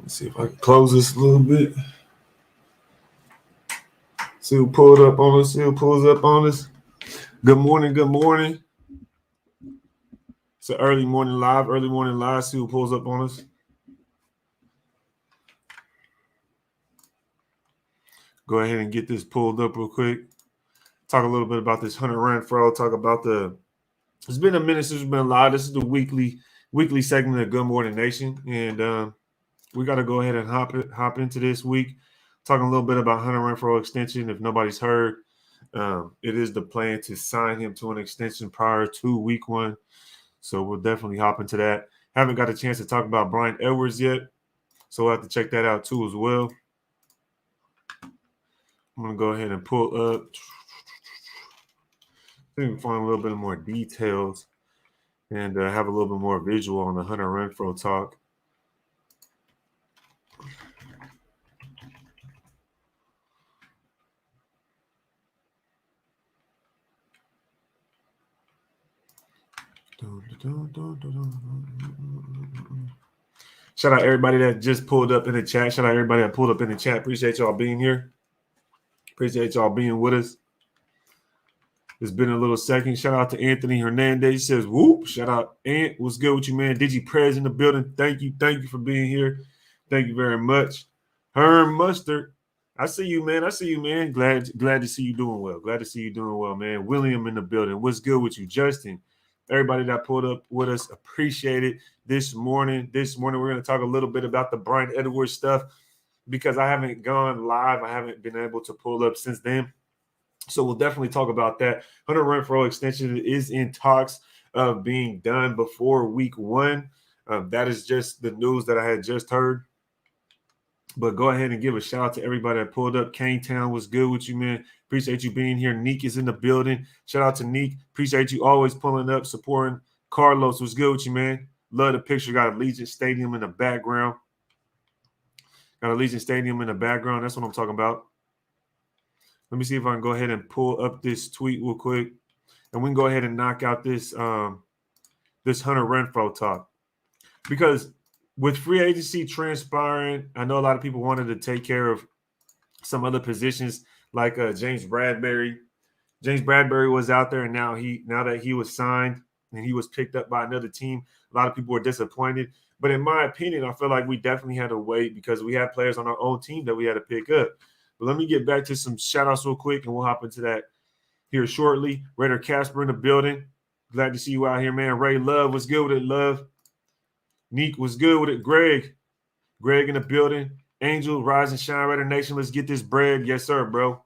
See if I can close this a little bit. See who pulled up on us. See who pulls up on us. Good morning. Good morning. It's an early morning live. Early morning live. See who pulls up on us. Go ahead and get this pulled up real quick. Talk a little bit about this Hunter Renfrow. Talk about it's been a minute since we've been live. This is the weekly segment of Good Morning Nation. And we got to go ahead and hop into this week. Talking a little bit about Hunter Renfrow extension. If nobody's heard, it is the plan to sign him to an extension prior to week 1. So we'll definitely hop into that. Haven't got a chance to talk about Brian Edwards yet. So we'll have to check that out too as well. I'm going to go ahead and pull up. See if we can find a little bit more details and have a little bit more visual on the Hunter Renfrow talk. Shout out everybody that just pulled up in the chat. Shout out everybody that pulled up in the chat. Appreciate y'all being here. Appreciate y'all being with us. It's been a little second. Shout out to Anthony Hernandez. He says, whoop. Shout out, Ant. What's good with you, man? Digi Prez in the building. Thank you. Thank you for being here. Thank you very much. Herm Mustard. I see you, man. I see you, man. Glad to see you doing well. Glad to see you doing well, man. William in the building. What's good with you? Justin. Everybody that pulled up with us, appreciate it. This morning, we're going to talk a little bit about the Brian Edwards stuff because I haven't gone live. I haven't been able to pull up since then. So we'll definitely talk about that. Hunter Renfrow extension is in talks of being done before week 1. That is just the news that I had just heard. But go ahead and give a shout out to everybody that pulled up. Kane Town was good with you, man. Appreciate you being here. Neek is in the building. Shout out to Neek. Appreciate you always pulling up, supporting. Carlos was good with you, man. Love the picture. Got Allegiant Stadium in the background. Got Allegiant Stadium in the background. That's what I'm talking about. Let me see if I can go ahead and pull up this tweet real quick. And we can go ahead and knock out this this Hunter Renfrow talk. Because with free agency transpiring, I know a lot of people wanted to take care of some other positions like James Bradbury. James Bradbury was out there, and now that he was signed and he was picked up by another team, a lot of people were disappointed. But in my opinion, I feel like we definitely had to wait because we had players on our own team that we had to pick up. But let me get back to some shout-outs real quick, and we'll hop into that here shortly. Raider Casper in the building. Glad to see you out here, man. Ray Love was good with it, Love. Neek was good with it. Greg in the building. Angel, Rise and Shine, Raider Nation. Let's get this bread. Yes, sir, bro.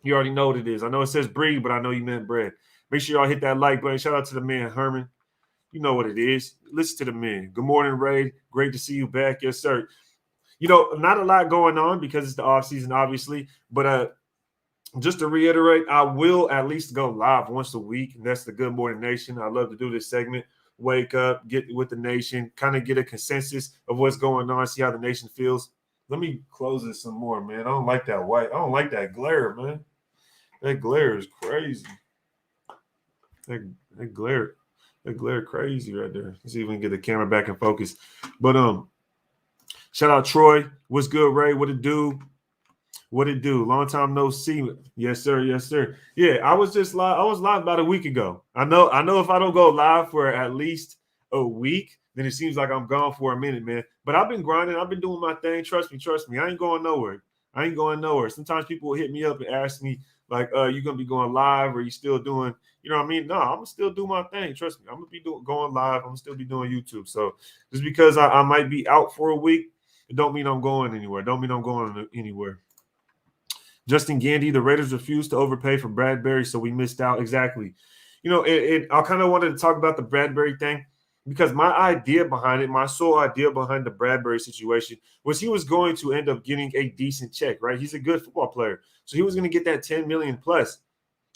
You already know what it is. I know it says breed, but I know you meant bread. Make sure y'all hit that like button. Shout out to the man, Herman. You know what it is. Listen to the man. Good morning, Ray. Great to see you back. Yes, sir. You know, not a lot going on because it's the offseason, obviously. But just to reiterate, I will at least go live once a week, and that's the Good Morning Nation. I love to do this segment. Wake up, get with the nation, kind of get a consensus of what's going on, see how the nation feels. Let me close this some more, man. I don't like that white. I don't like that glare, man. That glare is crazy. That glare crazy right there. Let's see if we can get the camera back in focus. But shout out Troy. What's good, Ray? What it do? What it do? Long time no see. Yes, sir. Yes, sir. Yeah, I was live. I was live about a week ago. I know if I don't go live for at least a week, then it seems like I'm gone for a minute, man. But I've been grinding. I've been doing my thing. Trust me. I ain't going nowhere. Sometimes people will hit me up and ask me, like, you going to be going live or you still doing, you know what I mean? No, I'm going to still do my thing. Trust me. I'm going to be going live. I'm going to still be doing YouTube. So just because I might be out for a week, it don't mean I'm going anywhere. Justin Gandy, the Raiders refused to overpay for Bradbury, so we missed out. Exactly. You know, I kind of wanted to talk about the Bradbury thing because my sole idea behind the Bradbury situation was he was going to end up getting a decent check, right? He's a good football player. So he was going to get that $10 million plus.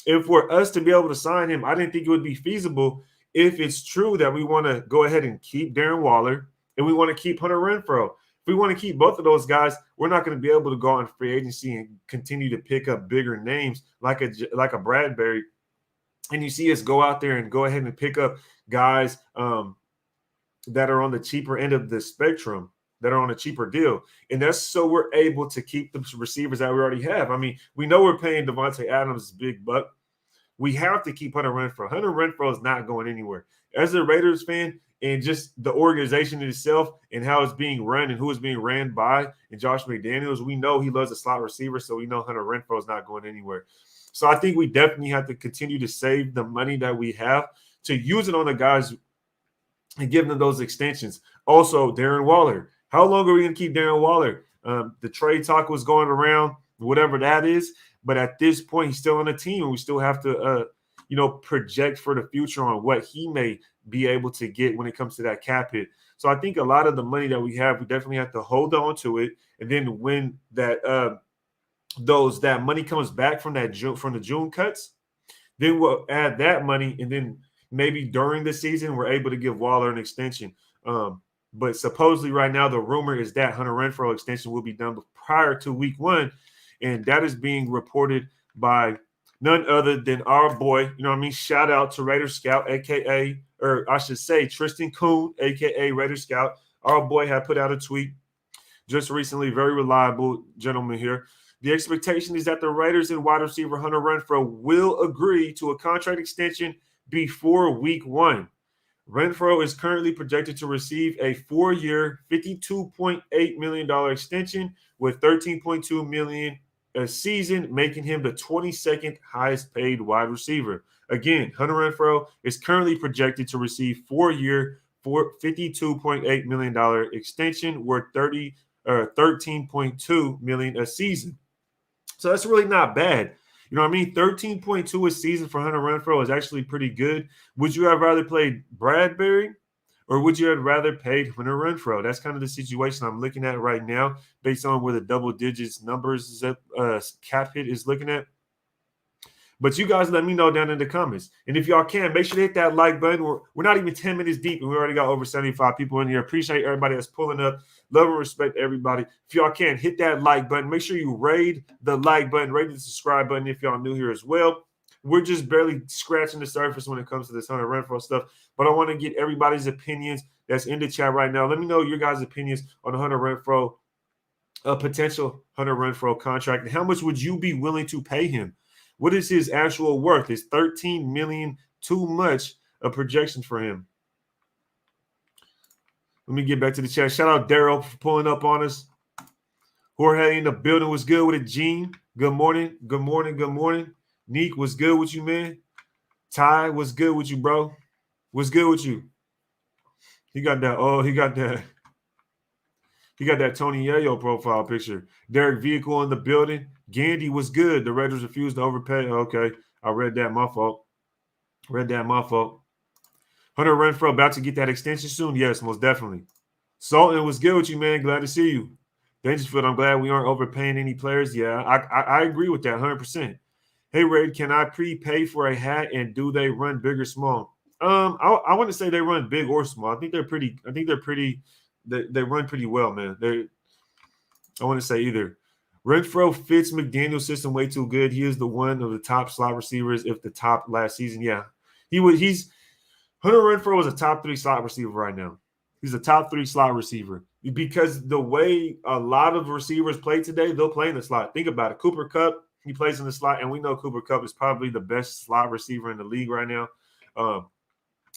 And for us to be able to sign him, I didn't think it would be feasible if it's true that we want to go ahead and keep Darren Waller and we want to keep Hunter Renfrow. If we want to keep both of those guys, we're not going to be able to go on free agency and continue to pick up bigger names like a Bradbury. And you see us go out there and go ahead and pick up guys that are on the cheaper end of the spectrum. that are on a cheaper deal. And that's so we're able to keep the receivers that we already have. I mean, we know we're paying Devontae Adams big buck. We have to keep Hunter Renfrow. Hunter Renfrow is not going anywhere. As a Raiders fan and just the organization itself and how it's being run and who it's being ran by and Josh McDaniels, we know he loves a slot receiver, so we know Hunter Renfrow is not going anywhere. So I think we definitely have to continue to save the money that we have to use it on the guys and give them those extensions. Also, Darren Waller. How long are we going to keep Darren Waller? The trade talk was going around, whatever that is. But at this point, he's still on the team, and we still have to, project for the future on what he may be able to get when it comes to that cap hit. So I think a lot of the money that we have, we definitely have to hold on to it. And then when that that money comes back from the June cuts, then we'll add that money, and then maybe during the season we're able to give Waller an extension. But supposedly right now the rumor is that Hunter Renfrow extension will be done prior to week 1, and that is being reported by none other than our boy. Shout out to Raider Scout, or I should say Tristan Kuhn, aka Raider Scout. Our boy had put out a tweet just recently, very reliable gentleman here. The expectation is that the Raiders and wide receiver Hunter Renfrow will agree to a contract extension before week 1. Renfrow is currently projected to receive a 4-year, $52.8 million extension with $13.2 million a season, making him the 22nd highest paid wide receiver. Again, Hunter Renfrow is currently projected to receive 4-year, $52.8 million extension worth $13.2 million a season. So that's really not bad. 13.2 a season for Hunter Renfrow is actually pretty good. Would you have rather played Bradbury, or would you have rather paid Hunter Renfrow? That's kind of the situation I'm looking at right now based on where the double digits numbers cap hit is looking at. But you guys let me know down in the comments. And if y'all can, make sure to hit that like button. We're not even 10 minutes deep, and we already got over 75 people in here. Appreciate everybody that's pulling up. Love and respect everybody. If y'all can, hit that like button. Make sure you raid the like button, raid the subscribe button if y'all new here as well. We're just barely scratching the surface when it comes to this Hunter Renfrow stuff. But I want to get everybody's opinions that's in the chat right now. Let me know your guys' opinions on the Hunter Renfrow, potential Hunter Renfrow contract. And how much would you be willing to pay him? What is his actual worth? Is $13 million too much a projection for him? Let me get back to the chat. Shout out Daryl for pulling up on us. Jorge in the building was good with it. Gene, good morning. Good morning. Good morning. Neek, was good with you, man. Ty, was good with you, bro. What's good with you? He got that Tony Yayo profile picture. Derek Vehicle in the building. Gandy was good. The Raiders refused to overpay. Okay, I read that. My fault. Hunter Renfrow about to get that extension soon? Yes, most definitely. Sultan was good with you, man. Glad to see you. Dangersfield, I'm glad we aren't overpaying any players. Yeah, I agree with that 100%. Hey, Raid, can I prepay for a hat, and do they run big or small? I wouldn't say they run big or small. I think they're pretty. They run pretty well, man. I wouldn't say either. Renfrow fits McDaniel's system way too good. He is the one of the top slot receivers, if the top last season. Yeah, Hunter Renfrow is a top 3 slot receiver right now. He's a top 3 slot receiver because the way a lot of receivers play today, they'll play in the slot. Think about it. Cooper Kupp, he plays in the slot, and we know Cooper Kupp is probably the best slot receiver in the league right now.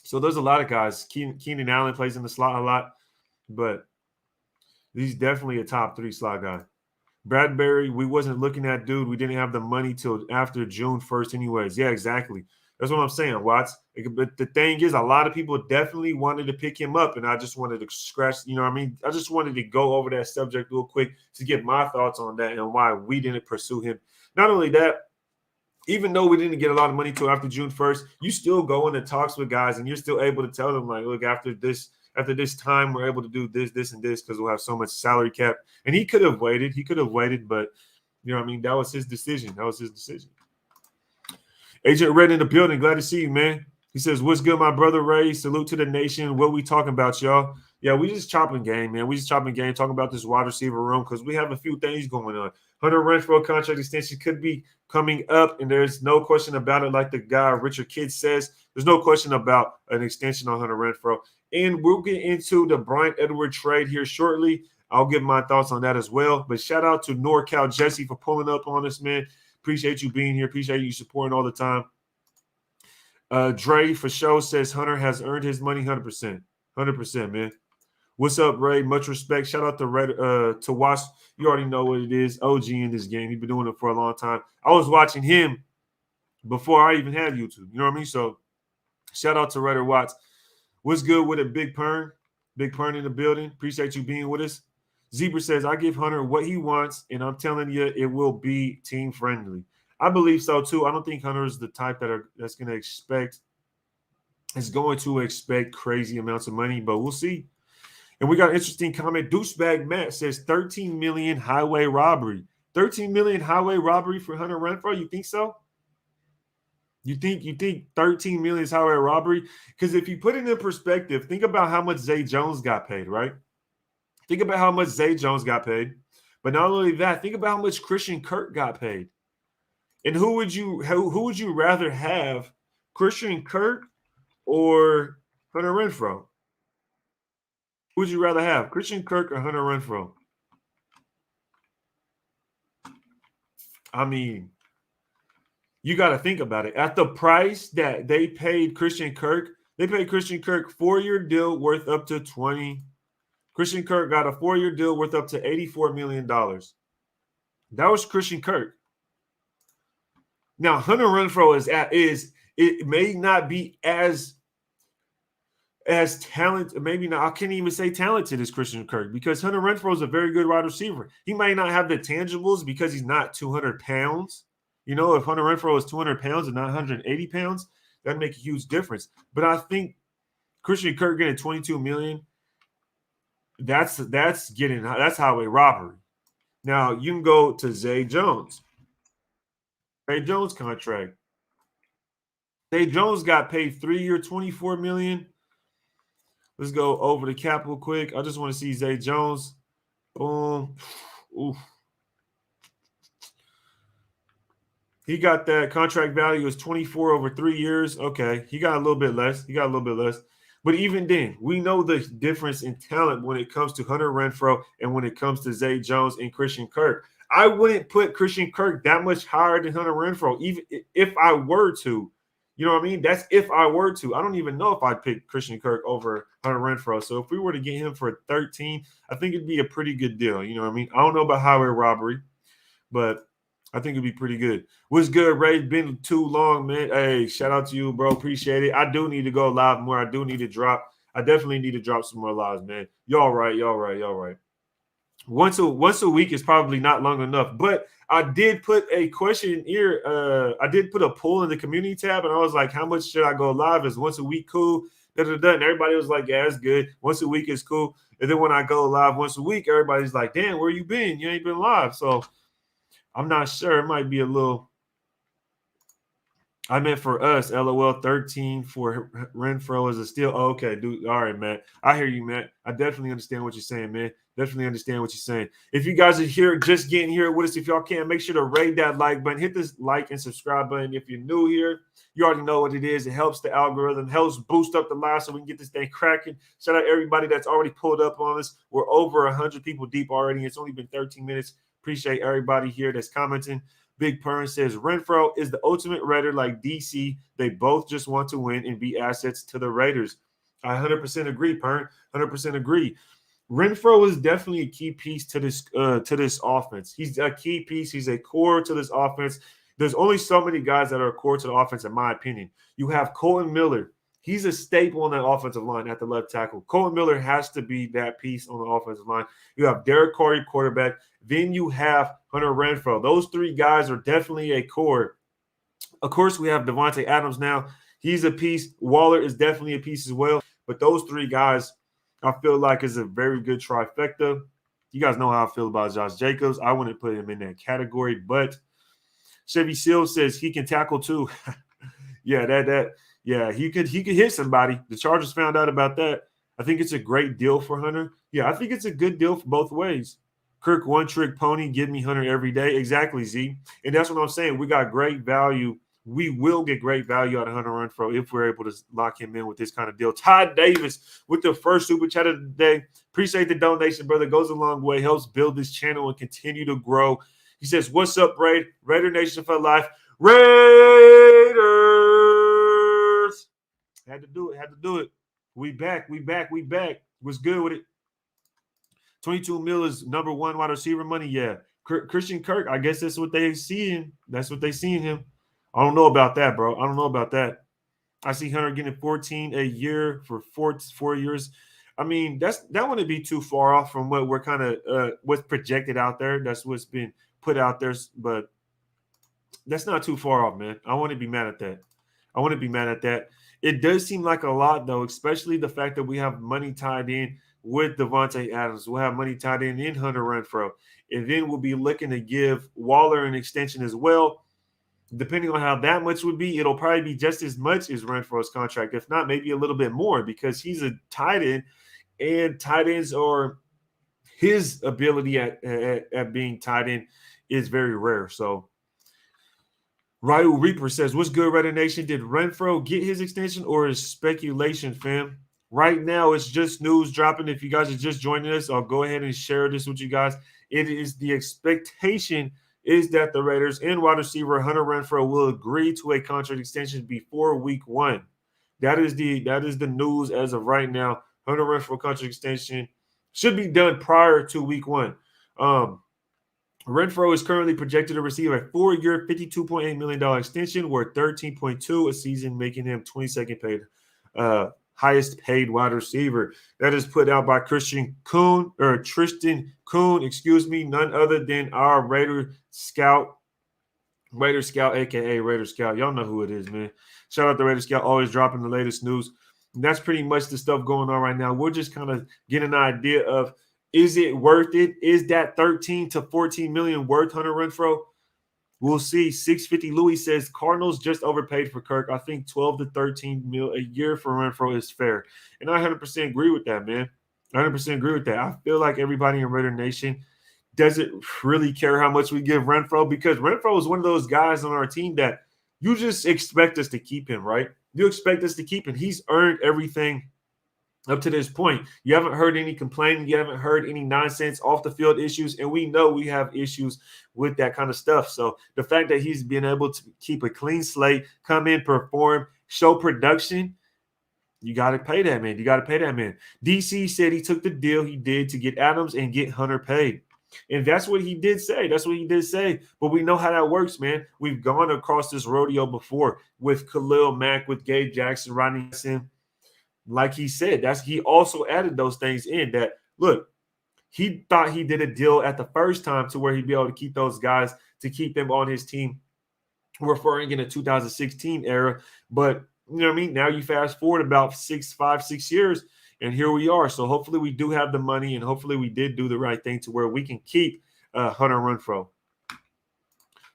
So there's a lot of guys. Keenan Allen plays in the slot a lot, but he's definitely a top 3 slot guy. Bradbury, we wasn't looking at, dude. We didn't have the money till after June 1st anyways. Yeah, exactly. That's what I'm saying, Watts. But the thing is, a lot of people definitely wanted to pick him up, and I just wanted to scratch, I just wanted to go over that subject real quick to get my thoughts on that and why we didn't pursue him. Not only that, even though we didn't get a lot of money till after June 1st, you still go into talks with guys, and you're still able to tell them, like, look, after this time, we're able to do this, and this because we'll have so much salary cap. And he could have waited. But, that was his decision. Agent Red in the building. Glad to see you, man. He says, what's good, my brother Ray? Salute to the nation. What we talking about, y'all? Yeah, we just chopping game, man. Talking about this wide receiver room because we have a few things going on. Hunter Renfrow contract extension could be coming up, and there's no question about it. Like the guy Richard Kidd says, there's no question about an extension on Hunter Renfrow. And we'll get into the Brian Edwards trade here shortly. I'll give my thoughts on that as well. But shout out to NorCal Jesse for pulling up on us, man. Appreciate you being here. Appreciate you supporting all the time. Dre for show says Hunter has earned his money 100%. 100%, man. What's up, Ray? Much respect. Shout out to Red, to watch. You already know what it is. OG in this game. He's been doing it for a long time. I was watching him before I even had YouTube. You know what I mean? So shout out to Redder Watts. What's good with a Big Pern? Big Pern in the building. Appreciate you being with us. Zebra says, I give Hunter what he wants, and I'm telling you, it will be team friendly. I believe so too. I don't think Hunter is the type that's going to expect crazy amounts of money, but we'll see. And we got an interesting comment. Douchebag Matt says 13 million highway robbery. 13 million highway robbery for Hunter Renfrow. You think so? You think 13 million is highway robbery? Because if you put it in perspective, think about how much Zay Jones got paid, right? Think about how much Zay Jones got paid. But not only that, think about how much Christian Kirk got paid. And who would you rather have, Christian Kirk or Hunter Renfrow? Who would you rather have, Christian Kirk or Hunter Renfrow? I mean, you got to think about it. At the price that they paid Christian Kirk, 4-year deal worth up to 20. Christian Kirk got a 4-year deal worth up to $84 million. That was Christian Kirk. Now, Hunter Renfrow it may not be as talented, maybe not, I can't even say talented as Christian Kirk, because Hunter Renfrow is a very good wide receiver. He might not have the tangibles because he's not 200 pounds. You know, if Hunter Renfrow is 200 pounds and not 180 pounds, that'd make a huge difference. But I think Christian Kirk getting $22 million, that's highway robbery. Now, you can go to Zay Jones. Zay Jones contract. Zay Jones got paid 3-year, $24 million. Let's go over the cap real quick. I just want to see Zay Jones. Boom. Oof. He got that contract value is 24 over 3 years. Okay. He got a little bit less. But even then, we know the difference in talent when it comes to Hunter Renfrow and when it comes to Zay Jones and Christian Kirk. I wouldn't put Christian Kirk that much higher than Hunter Renfrow, even if I were to. You know what I mean? That's if I were to. I don't even know if I'd pick Christian Kirk over Hunter Renfrow. So if we were to get him for 13, I think it'd be a pretty good deal. You know what I mean? I don't know about highway robbery, but I think it'd be pretty good. What's good, Ray? Been too long, man. Hey, shout out to you, bro. Appreciate it. I do need to go live more. I definitely need to drop some more lives, man. Y'all right. Once a week is probably not long enough, but I did put a question here. I did put a poll in the community tab, and I was like, how much should I go live? Is once a week cool? And everybody was like, yeah, it's good. Once a week is cool. And then when I go live once a week, everybody's like, damn, where you been? You ain't been live. So I'm not sure. It might be a little. I meant for us, LOL 13 for Renfrow is a steal. Oh, okay, dude. All right, Matt. I hear you, Matt. I definitely understand what you're saying, man. Definitely understand what you're saying. If you guys are here, just getting here with us, if y'all can, make sure to rate that like button. Hit this like and subscribe button. If you're new here, you already know what it is. It helps the algorithm, helps boost up the live so we can get this thing cracking. Shout out everybody that's already pulled up on us. We're over 100 people deep already. It's only been 13 minutes. Appreciate everybody here that's commenting. Big Pern says Renfrow is the ultimate Raider like DC. They both just want to win and be assets to the Raiders. I 100% agree, Pern. 100% agree. Renfrow is definitely a key piece to this offense. He's a key piece. He's a core to this offense. There's only so many guys that are a core to the offense, in my opinion. You have Colton Miller. He's a staple on that offensive line at the left tackle. Colton Miller has to be that piece on the offensive line. You have Derek Carr, quarterback. Then you have Hunter Renfrow. Those three guys are definitely a core. Of course, we have Devontae Adams now. He's a piece. Waller is definitely a piece as well. But those three guys, I feel like, is a very good trifecta. You guys know how I feel about Josh Jacobs. I wouldn't put him in that category. But Chevy Seal says he can tackle too. Yeah, he could hit somebody. The Chargers found out about that. I think it's a great deal for Hunter. Yeah, I think it's a good deal for both ways. Kirk, one trick pony, give me Hunter every day. Exactly, Z. And that's what I'm saying. We got great value we will get great value out of Hunter Renfrow if we're able to lock him in with this kind of deal. Todd Davis with the first super chat of the day. Appreciate the donation, brother. Goes a long way. Helps build this channel and continue to grow. He says, what's up, Braid? Raider Nation for life. Raiders. Had to do it. We back. What's good with it? 22 mil is number one wide receiver money. Yeah. Christian Kirk, I guess that's what they seeing. That's what they seeing him. I don't know about that, bro. I don't know about that. I see Hunter getting 14 a year for 4 years. I mean, that wouldn't be too far off from what we're kind of what's projected out there. That's what's been put out there, but that's not too far off, man. I wouldn't be mad at that. It does seem like a lot, though, especially the fact that we have money tied in with Devontae Adams. We'll have money tied in Hunter Renfrow. And then we'll be looking to give Waller an extension as well. Depending on how that much would be, it'll probably be just as much as Renfrow's contract. If not, maybe a little bit more because he's a tight end, and tight ends are his ability at being tight end is very rare. So Ryu Reaper says, what's good, Raider Nation? Did Renfrow get his extension or is speculation, fam? Right now, it's just news dropping. If you guys are just joining us, I'll go ahead and share this with you guys. It is the expectation is that the Raiders and wide receiver Hunter Renfrow will agree to a contract extension before week 1. That is the news as of right now. Hunter Renfrow contract extension should be done prior to week 1. Renfrow is currently projected to receive a 4-year, $52.8 million extension worth $13.2 a season, making him 22nd paid, highest paid wide receiver. That is put out by Tristan Kuhn, none other than our Raider Scout, aka Raider Scout. Y'all know who it is, man. Shout out to Raider Scout, always dropping the latest news. And that's pretty much the stuff going on right now. We're just kind of getting an idea of, is it worth it? Is that 13 to 14 million worth Hunter Renfrow? We'll see. 650 Louis says Cardinals just overpaid for Kirk. I think 12 to 13 mil a year for Renfrow is fair. And I 100% agree with that, man. I 100% agree with that. I feel like everybody in Raider Nation doesn't really care how much we give Renfrow because Renfrow is one of those guys on our team that you just expect us to keep him, right? You expect us to keep him. He's earned everything up to this point. You haven't heard any complaining. You haven't heard any nonsense off the field issues. And we know we have issues with that kind of stuff. So the fact that he's been able to keep a clean slate, come in, perform, show production, you got to pay that man. DC said he took the deal he did to get Adams and get Hunter paid. And that's what he did say. But we know how that works, man. We've gone across this rodeo before with Khalil Mack, with Gabe Jackson, Rodney Hudson. Like he said, he also added those things in that, look, he thought he did a deal at the first time to where he'd be able to keep those guys, to keep them on his team, referring in the 2016 era. But, you know what I mean? Now you fast forward about 5, 6 years, and here we are. So hopefully we do have the money, and hopefully we did do the right thing to where we can keep Hunter Renfrow.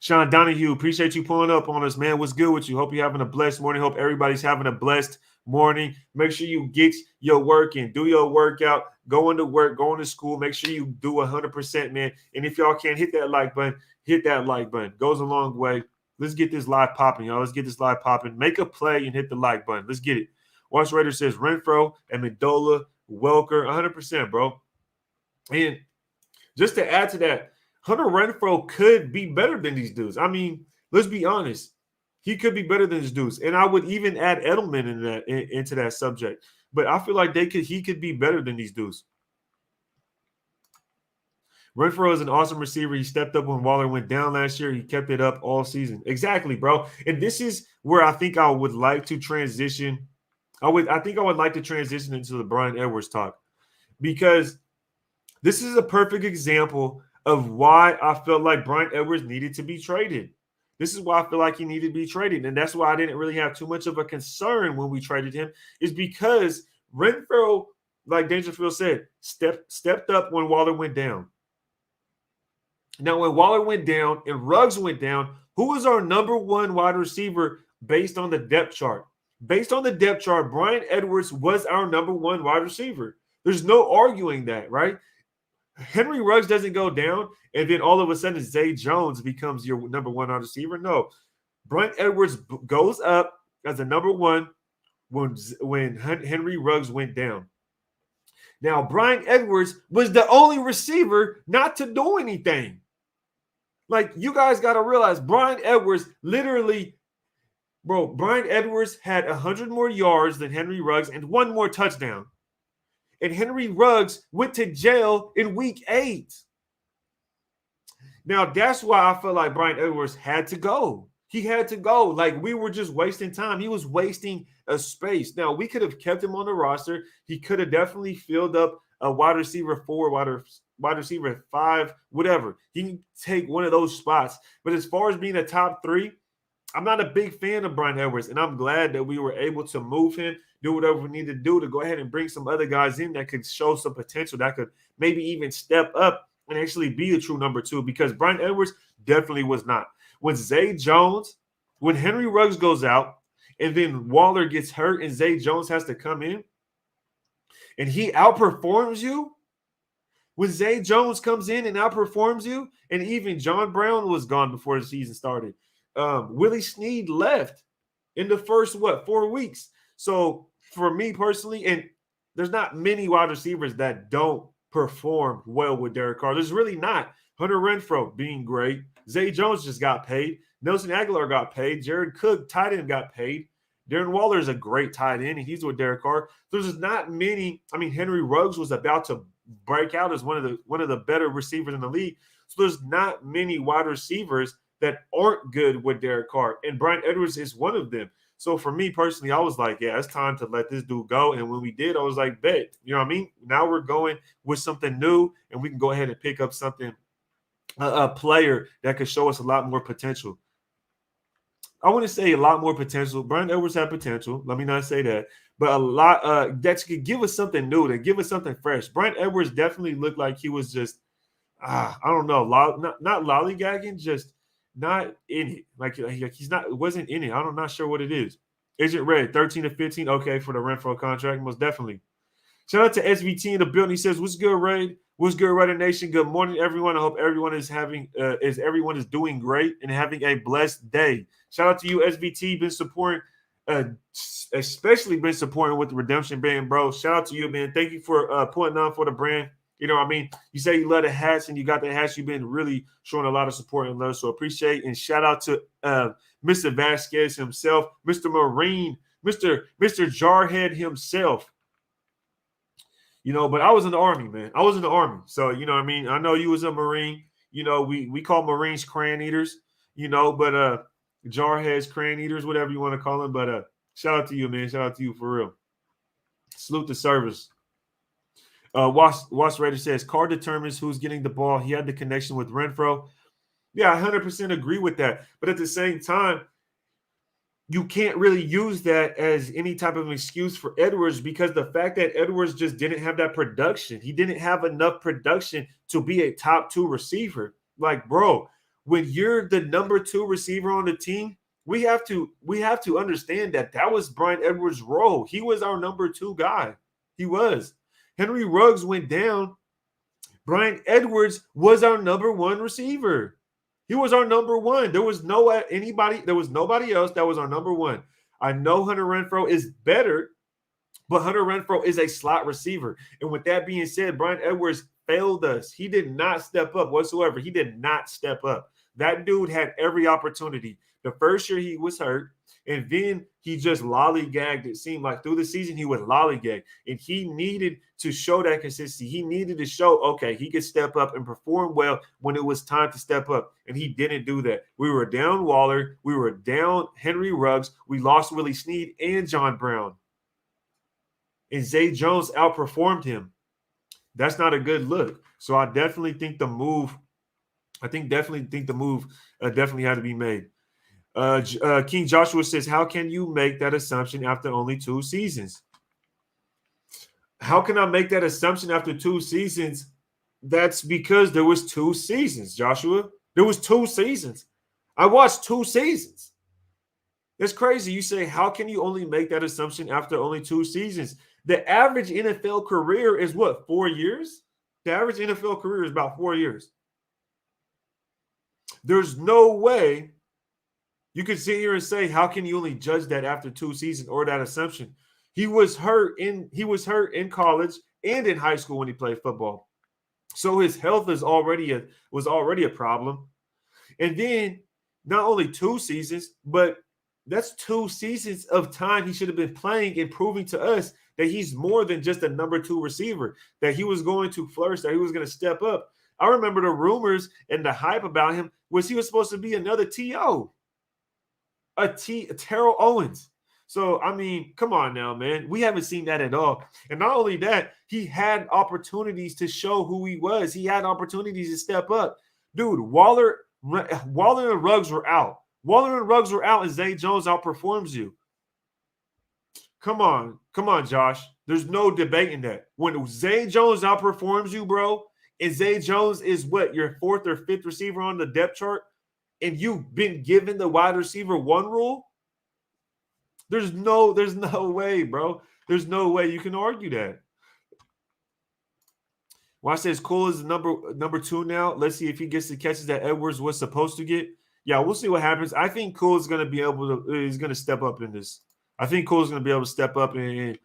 Sean Donahue, appreciate you pulling up on us, man. What's good with you? Hope you're having a blessed morning. Hope everybody's having a blessed morning. Make sure you get your work in, do your workout, going to work, going to school. Make sure you do 100%, man. And if y'all can't hit that like button, hit that like button. Goes a long way. Let's get this live popping, y'all. Let's get this live popping. Make a play and hit the like button. Let's get it. Watch Raider says Renfrow, Amendola, Welker, 100%, bro. And just to add to that, Hunter Renfrow could be better than these dudes. I mean, let's be honest. He could be better than these dudes. And I would even add Edelman into that subject. But I feel like he could be better than these dudes. Renfrow is an awesome receiver. He stepped up when Waller went down last year. He kept it up all season. Exactly, bro. And this is where I think I would like to transition. I think I would like to transition into the Bryan Edwards talk. Because this is a perfect example of why I felt like Bryan Edwards needed to be traded. This is why I feel like he needed to be traded. And that's why I didn't really have too much of a concern when we traded him, is because Renfrow, like Dangerfield said, stepped up when Waller went down. Now, when Waller went down and Ruggs went down, who was our number one wide receiver based on the depth chart? Based on the depth chart, Bryan Edwards was our number one wide receiver. There's no arguing that, right? Henry Ruggs doesn't go down, and then all of a sudden Zay Jones becomes your number one wide receiver. No. Brent Edwards goes up as a number one when Henry Ruggs went down. Now, Bryan Edwards was the only receiver not to do anything. Like, you guys got to realize Bryan Edwards literally, Bryan Edwards had 100 more yards than Henry Ruggs and one more touchdown. And Henry Ruggs went to jail in week 8. Now, that's why I felt like Bryan Edwards had to go. He had to go. Like, we were just wasting time. He was wasting a space. Now, we could have kept him on the roster. He could have definitely filled up a wide receiver 4, wide receiver 5, whatever. He can take one of those spots. But as far as being a top 3, I'm not a big fan of Bryan Edwards, and I'm glad that we were able to move him, do whatever we need to do to go ahead and bring some other guys in that could show some potential, that could maybe even step up and actually be a true number 2, because Bryan Edwards definitely was not. When Zay Jones, when Henry Ruggs goes out, and then Waller gets hurt and Zay Jones has to come in, and he outperforms you, when Zay Jones comes in and outperforms you, and even John Brown was gone before the season started. Willie Snead left in the first, 4 weeks. So for me personally, and there's not many wide receivers that don't perform well with Derek Carr. There's really not. Hunter Renfrow being great. Zay Jones just got paid. Nelson Aguilar got paid. Jared Cook, tight end, got paid. Darren Waller is a great tight end, and he's with Derek Carr. There's not many. I mean, Henry Ruggs was about to break out as one of the better receivers in the league. So there's not many wide receivers that aren't good with Derek Carr, and Bryan Edwards is one of them. So for me personally, I was like, yeah, it's time to let this dude go. And when we did, I was like, bet. You know what I mean? Now we're going with something new, and we can go ahead and pick up something, a player that could show us a lot more potential. I want to say a lot more potential. Bryan Edwards had potential. Let me not say that. But a lot that could give us something new, to give us something fresh. Bryan Edwards definitely looked like he was just, I don't know, not lollygagging, just not in it. Like he's not, wasn't in it. I'm not sure what it is. Agent Red, 13 to 15. Okay, for the Renfrow contract, most definitely. Shout out to SVT in the building. He says, "What's good, Ray? What's good, Raider Nation? Good morning, everyone. I hope everyone is everyone is doing great and having a blessed day." Shout out to you, SVT. Been supporting, especially been supporting with the Redemption Band, bro. Shout out to you, man. Thank you for putting on for the brand. You know what I mean? You say you love the hats and you got the hats. You've been really showing a lot of support and love. So appreciate, and shout out to Mr. Vasquez himself, Mr. Marine, Mr. Jarhead himself. You know, but I was in the Army, man. I was in the Army. So, you know what I mean? I know you was a Marine. You know, we call Marines crayon eaters, you know, but jarheads, crayon eaters, whatever you want to call them. But shout out to you, man. Shout out to you for real. Salute the service. Wash Raider says, Carr determines who's getting the ball. He had the connection with Renfrow. Yeah, I 100% agree with that. But at the same time, you can't really use that as any type of excuse for Edwards, because the fact that Edwards just didn't have that production. He didn't have enough production to be a top 2 receiver. Like, bro, when you're the number 2 receiver on the team, we have to understand that was Bryan Edwards' role. He was our number 2 guy. He was. Henry Ruggs went down. Bryan Edwards was our number 1 receiver. He was our number 1. There was nobody else that was our number 1. I know Hunter Renfrow is better, but Hunter Renfrow is a slot receiver. And with that being said, Bryan Edwards failed us. He did not step up whatsoever. He did not step up. That dude had every opportunity. The first year he was hurt, and then he just lollygagged. It seemed like through the season he would lollygag, and he needed to show that consistency. He needed to show, okay, he could step up and perform well when it was time to step up, and he didn't do that. We were down Waller. We were down Henry Ruggs. We lost Willie Snead and John Brown, and Zay Jones outperformed him. That's not a good look. So I definitely think the move definitely had to be made. King Joshua says, how can you make that assumption after only 2 seasons? How can I make that assumption after 2 seasons? That's because there was 2 seasons, Joshua. There was 2 seasons. I watched 2 seasons. That's crazy. You say, how can you only make that assumption after only 2 seasons? The average NFL career is what, 4 years? The average NFL career is about 4 years. There's no way You can sit here and say, how can you only judge that after 2 seasons or that assumption? He was hurt in college and in high school when he played football. So his health was already a problem. And then not only 2 seasons, but that's 2 seasons of time he should have been playing and proving to us that he's more than just a number 2 receiver, that he was going to flourish, that he was going to step up. I remember the rumors and the hype about him was he was supposed to be another T.O., Terrell Owens. So, I mean, come on now, man. We haven't seen that at all. And not only that, he had opportunities to show who he was. He had opportunities to step up. Dude, Waller and Ruggs were out. And Zay Jones outperforms you. Come on, Josh. There's no debating that. When Zay Jones outperforms you, bro, and Zay Jones is what, your 4th or 5th receiver on the depth chart, and you've been given the wide receiver 1 rule, there's no way, bro. There's no way you can argue that. Watch this. Cole is number 2 now. Let's see if he gets the catches that Edwards was supposed to get. Yeah, we'll see what happens. I think Cole is going to be able to. He's going to step up in this. I think Cole is going to be able to step up and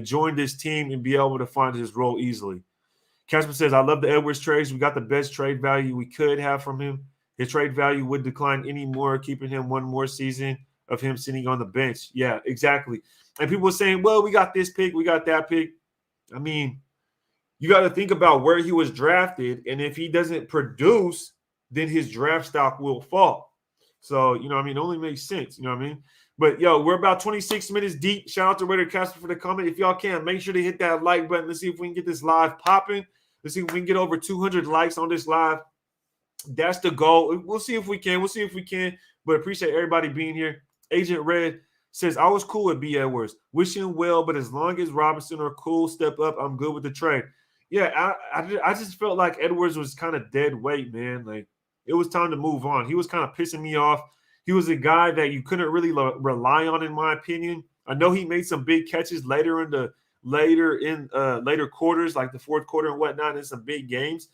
join this team and be able to find his role easily. Casper says, "I love the Edwards trades. We got the best trade value we could have from him. His trade value would decline any more, keeping him 1 more season of him sitting on the bench." Yeah, exactly. And people are saying, "Well, we got this pick, we got that pick." I mean, you got to think about where he was drafted, and if he doesn't produce, then his draft stock will fall. So, you know what I mean? It only makes sense, you know what I mean? But, yo, we're about 26 minutes deep. Shout out to Raider Casper for the comment. If y'all can, make sure to hit that like button. Let's see if we can get this live popping. Let's see if we can get over 200 likes on this live. That's the goal. We'll see if we can. But appreciate everybody being here. Agent Red says, "I was cool with B. Edwards. Wish him well, but as long as Robinson or Cool step up, I'm good with the trade." Yeah, I just felt like Edwards was kind of dead weight, man. Like, it was time to move on. He was kind of pissing me off. He was a guy that you couldn't really rely on, in my opinion. I know he made some big catches later quarters, like the 4th quarter and whatnot, in some big games.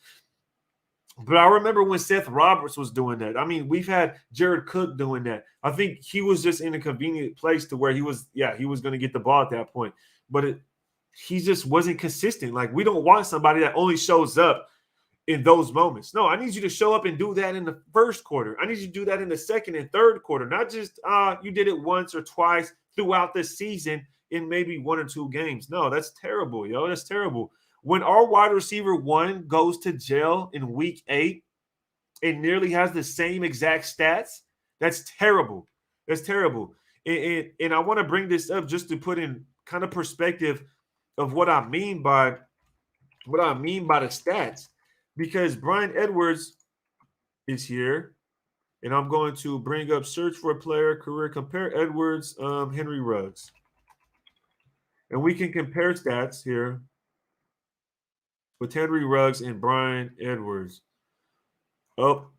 But I remember when Seth Roberts was doing that. I mean, we've had Jared Cook doing that. I think he was just in a convenient place to where he was going to get the ball at that point. But he just wasn't consistent. Like, we don't want somebody that only shows up in those moments. No, I need you to show up and do that in the 1st quarter. I need you to do that in the 2nd and 3rd quarter, not just you did it once or twice throughout the season in maybe 1 or 2 games. No, that's terrible, yo. That's terrible. When our wide receiver 1 goes to jail in week 8 and nearly has the same exact stats, that's terrible. That's terrible. And I want to bring this up just to put in kind of perspective of what I mean by the stats, because Brian Edwards is here, and I'm going to bring up search for a player career, compare Edwards, Henry Ruggs, and we can compare stats here with Henry Ruggs and Brian Edwards. Oh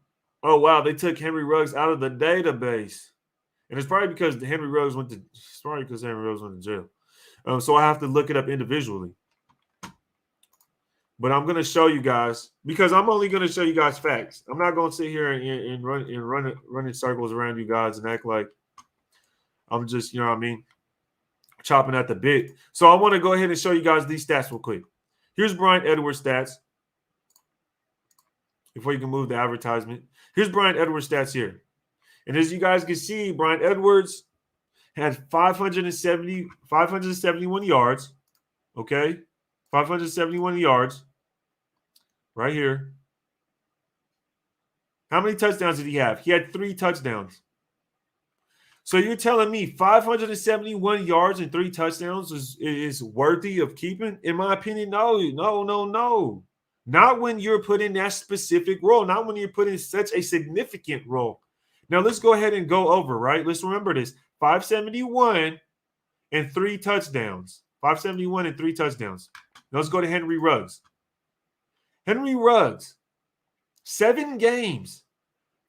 wow, they took Henry Ruggs out of the database, and it's probably because Henry Ruggs went to jail. So I have to look it up individually. But I'm going to show you guys, because I'm only going to show you guys facts. I'm not going to sit here and run in circles around you guys and act like I'm just, you know what I mean, chopping at the bit. So I want to go ahead and show you guys these stats real quick. Here's Brian Edwards' stats. Before you can move the advertisement. Here's Brian Edwards' stats here. And as you guys can see, Brian Edwards had 571 yards. Okay? 571 yards. Right here. How many touchdowns did he have? He had 3 touchdowns. So you're telling me 571 yards and 3 touchdowns is worthy of keeping? In my opinion, no. Not when you're put in that specific role. Not when you're put in such a significant role. Now, let's go ahead and go over, right? Let's remember this. 571 and 3 touchdowns. 571 and 3 touchdowns. Now let's go to Henry Ruggs. Henry Ruggs, 7 games,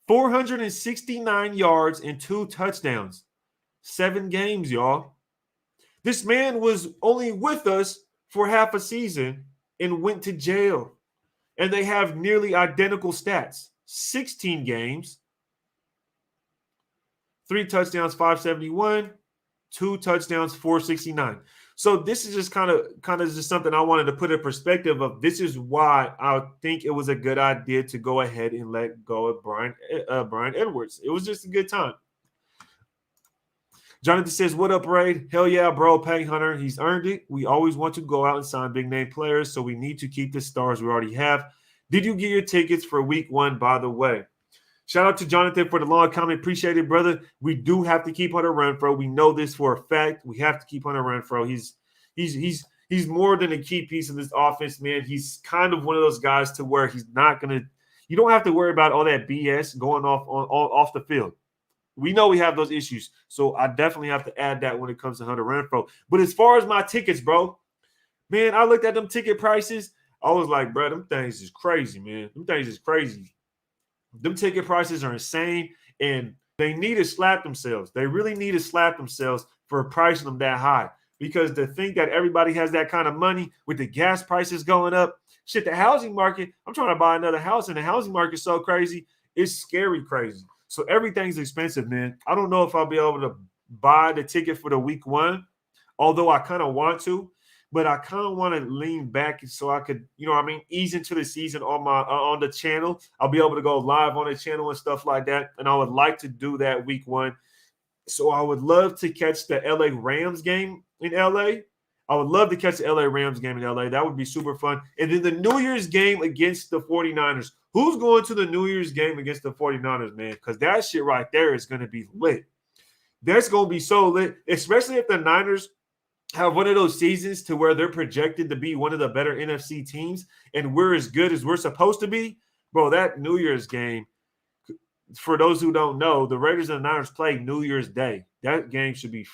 469 yards and 2 touchdowns. 7 games, y'all. This man was only with us for half a season and went to jail. And they have nearly identical stats. 16 games, 3 touchdowns, 571, 2 touchdowns, 469. So this is just kind of just something I wanted to put in perspective of. This is why I think it was a good idea to go ahead and let go of Brian Edwards. It was just a good time. Jonathan says, what up, Raid? Hell yeah, bro. Pay Hunter. He's earned it. We always want to go out and sign big-name players, so we need to keep the stars we already have. Did you get your tickets for week 1, by the way? Shout out to Jonathan for the long comment. Appreciate it, brother. We do have to keep Hunter Renfrow. We know this for a fact. We have to keep Hunter Renfrow. He's more than a key piece of this offense, man. He's kind of one of those guys to where he's not going to – you don't have to worry about all that BS going off the field. We know we have those issues, so I definitely have to add that when it comes to Hunter Renfrow. But as far as my tickets, bro, man, I looked at them ticket prices. I was like, bro, them things is crazy, man. Them things is crazy. Them ticket prices are insane, and they need to slap themselves. They really need to slap themselves for pricing them that high, because to think that everybody has that kind of money with the gas prices going up, shit, the housing market, I'm trying to buy another house, and the housing market's so crazy, it's scary crazy. So everything's expensive, man. I don't know if I'll be able to buy the ticket for the week 1, although I kind of want to. But I kind of want to lean back so I could, ease into the season on the channel. I'll be able to go live on the channel and stuff like that. And I would like to do that week 1. So I would love to catch the LA Rams game in LA. I would love to catch the LA Rams game in LA. That would be super fun. And then the New Year's game against the 49ers. Who's going to the New Year's game against the 49ers, man? Because that shit right there is going to be lit. That's going to be so lit, especially if the Niners have one of those seasons to where they're projected to be one of the better NFC teams and we're as good as we're supposed to be. Bro, that New Year's game, for those who don't know, the Raiders and the Niners play New Year's Day. That game should be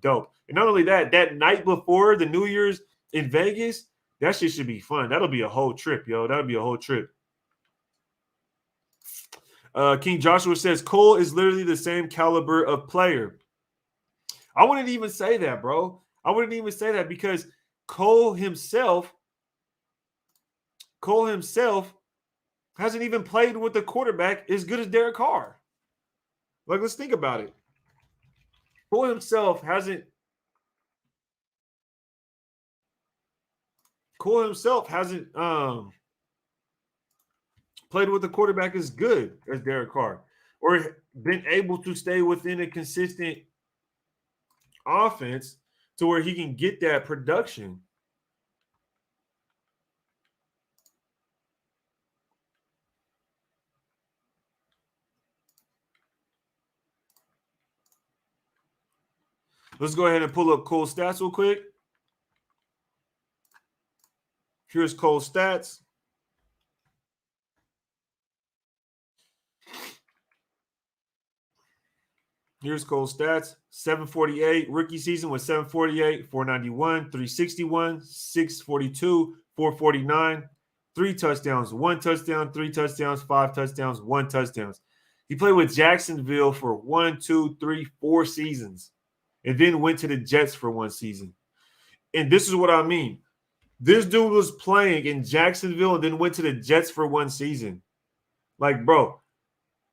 dope. And not only that, that night before the New Year's in Vegas, that shit should be fun. That'll be a whole trip, yo. That'll be a whole trip. King Joshua says, Cole is literally the same caliber of player. I wouldn't even say that, bro. I wouldn't even say that because Cole himself hasn't even played with the quarterback as good as Derek Carr. Like, let's think about it. Cole himself hasn't played with the quarterback as good as Derek Carr or been able to stay within a consistent offense to where he can get that production. Let's go ahead and pull up Cole's stats real quick. Here's Cole's stats. Here's Cole's stats. 748. Rookie season was 748, 491, 361, 642, 449. 3 touchdowns, 1 touchdown, 3 touchdowns, 5 touchdowns, 1 touchdown. He played with Jacksonville for 1, 2, 3, 4 seasons and then went to the Jets for 1 season. And this is what I mean. This dude was playing in Jacksonville and then went to the Jets for 1 season. Like, bro,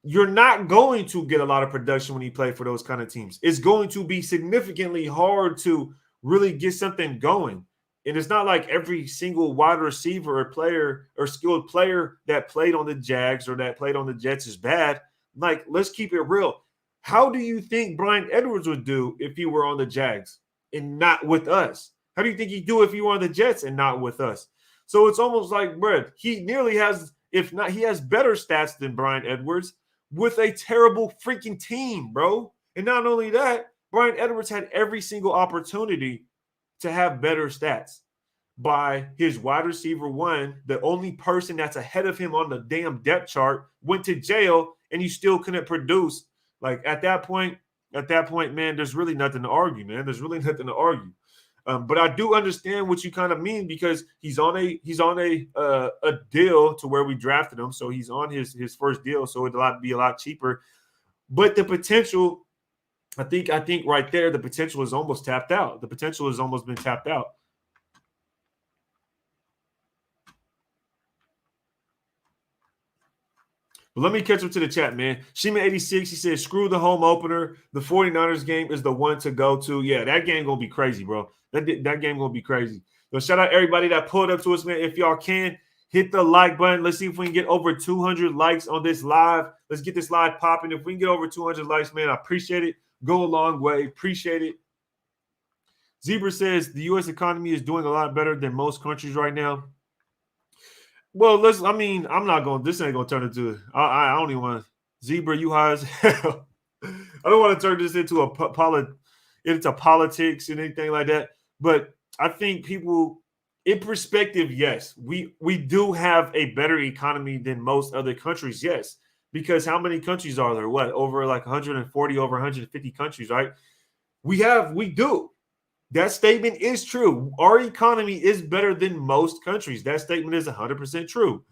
you're not going to get a lot of production when you play for those kind of teams. It's going to be significantly hard to really get something going. And it's not like every single wide receiver or player or skilled player that played on the Jags or that played on the Jets is bad. Like, let's keep it real. How do you think Brian Edwards would do if he were on the Jags and not with us? How do you think he'd do if he were on the Jets and not with us? So it's almost like, bro, he nearly has, if not, he has better stats than Brian Edwards with a terrible freaking team, bro. And not only that, Brian Edwards had every single opportunity to have better stats by his wide receiver 1. The only person that's ahead of him on the damn depth chart went to jail and you still couldn't produce. Like at that point, man, there's really nothing to argue, man. There's really nothing to argue. But I do understand what you kind of mean because he's on a deal to where we drafted him, so he's on his first deal, so it'll be a lot cheaper. But the potential, I think right there, the potential is almost tapped out. The potential has almost been tapped out. But let me catch up to the chat, man. Shima86, he said, screw the home opener. The 49ers game is the one to go to. Yeah, that game going to be crazy, bro. That game going to be crazy. So shout out everybody that pulled up to us, man. If y'all can, hit the like button. Let's see if we can get over 200 likes on this live. Let's get this live popping. If we can get over 200 likes, man, I appreciate it. Go a long way. Appreciate it. Zebra says the U.S. economy is doing a lot better than most countries right now. Well, I'm not going, this ain't going to turn into, I don't even want to, Zebra, you high as hell. I don't want to turn this into into politics and anything like that. But I think people, in perspective, yes, we do have a better economy than most other countries, yes. Because how many countries are there? What, over like 140, over 150 countries, right? We do. That statement is true. Our economy is better than most countries. That statement is 100% true.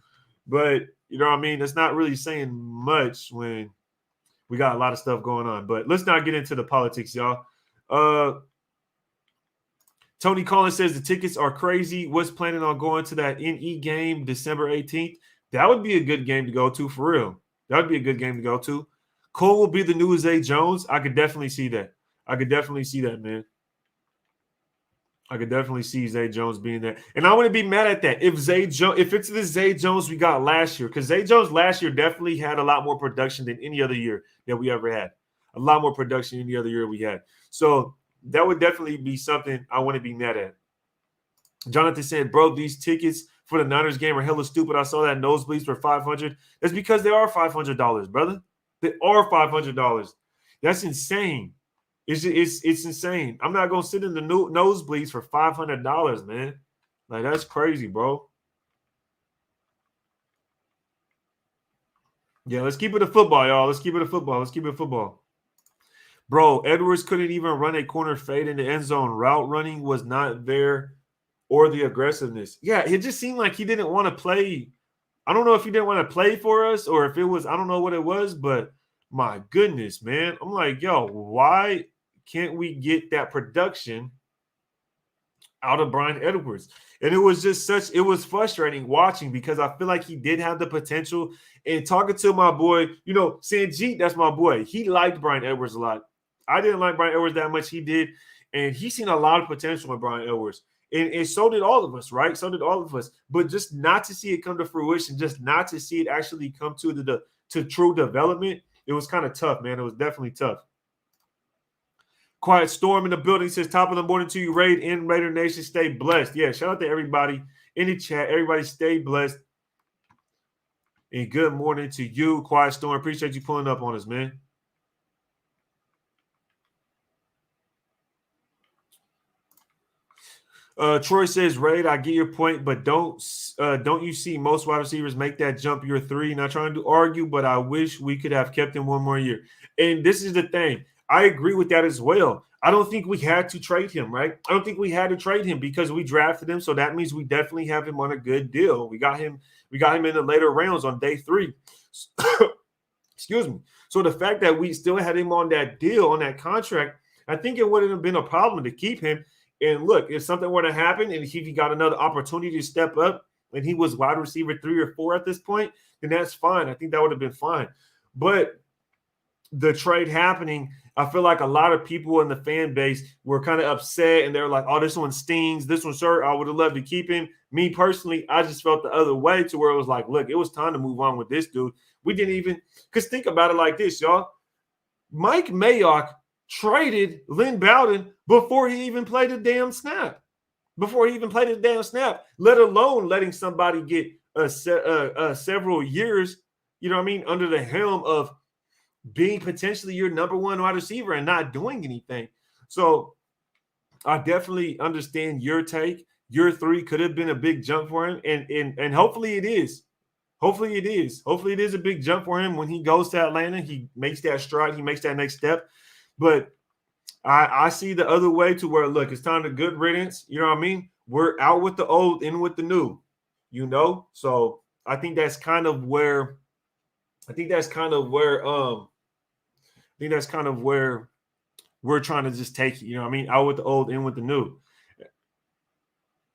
But, you know what I mean? That's not really saying much when we got a lot of stuff going on. But let's not get into the politics, y'all. Tony Collins says the tickets are crazy. What's planning on going to that NE game December 18th? That would be a good game to go to, for real. That would be a good game to go to. Cole will be the new Zay Jones. I could definitely see that. Man. I could definitely see Zay Jones being there. And I wouldn't be mad at that. If it's the Zay Jones we got last year, because Zay Jones last year definitely had a lot more production than any other year that we ever had. A lot more production than any other year we had. So that would definitely be something I wouldn't be mad at. Jonathan said, bro, these tickets for the Niners game are hella stupid. I saw that nosebleeds for $500. That's because they are $500, brother. They are $500. That's insane. It's insane. I'm not gonna sit in the nosebleeds for $500, man. Like, that's crazy, bro. Yeah, let's keep it a football, y'all. Let's keep it a football. Bro, Edwards couldn't even run a corner fade in the end zone. Route running was not there, or the aggressiveness. Yeah, it just seemed like he didn't want to play. I don't know if he didn't want to play for us or if it was, I don't know what it was, but my goodness, man. I'm like, yo, why can't we get that production out of Brian Edwards? And it was just it was frustrating watching, because I feel like he did have the potential. And talking to my boy, Sanjeet, that's my boy. He liked Brian Edwards a lot. I didn't like Brian Edwards that much. He did. And he's seen a lot of potential in Brian Edwards. And so did all of us, right? So did all of us. But just not to see it come to fruition, just not to see it actually come to true development, it was kind of tough, man. It was definitely tough. Quiet Storm in the building says, top of the morning to you, Raid and Raider Nation. Stay blessed. Yeah, shout out to everybody in the chat. Everybody stay blessed. And good morning to you, Quiet Storm. Appreciate you pulling up on us, man. Troy says, Raid, I get your point, but don't you see most wide receivers make that jump year 3? Not trying to argue, but I wish we could have kept him one more year. And this is the thing. I agree with that as well. I don't think we had to trade him, right? I don't think we had to trade him because we drafted him. So that means we definitely have him on a good deal. We got him in the later rounds on day 3. Excuse me. So the fact that we still had him on that deal, on that contract, I think it wouldn't have been a problem to keep him. And look, if something were to happen and he got another opportunity to step up and he was wide receiver 3 or 4 at this point, then that's fine. I think that would have been fine. But the trade happening, I feel like a lot of people in the fan base were kind of upset, and they're like, oh, this one stings. This one, sir, I would have loved to keep him. Me personally, I just felt the other way, to where it was like, look, it was time to move on with this dude. We didn't even – because think about it like this, y'all. Mike Mayock traded Lynn Bowden before he even played a damn snap. Let alone letting somebody get several years, you know what I mean, under the helm of being potentially your number 1 wide receiver and not doing anything. So I definitely understand your take. Year 3 could have been a big jump for him, and hopefully it is. Hopefully it is a big jump for him when he goes to Atlanta. He makes that stride. He makes that next step. But I see the other way, to where, look, it's time to good riddance. You know what I mean? We're out with the old, in with the new, So I think that's kind of where we're trying to just take it, out with the old, in with the new.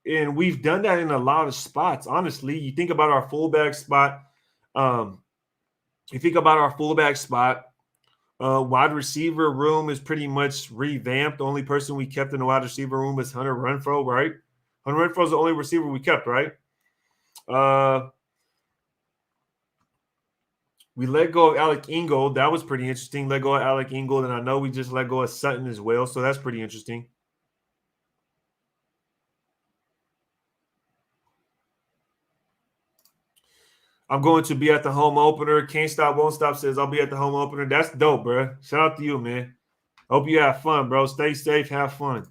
And we've done that in a lot of spots, honestly. You think about our fullback spot. you think about our fullback spot, wide receiver room is pretty much revamped. The only person we kept in the wide receiver room is Hunter Renfrow, right? Hunter Renfrow is the only receiver we kept, right? We let go of Alec Ingold. That was pretty interesting. Let go of Alec Ingold, and I know we just let go of Sutton as well, so that's pretty interesting. I'm going to be at the home opener. Can't Stop, Won't Stop says I'll be at the home opener. That's dope, bro. Shout out to you, man. Hope you have fun, bro. Stay safe. Have fun.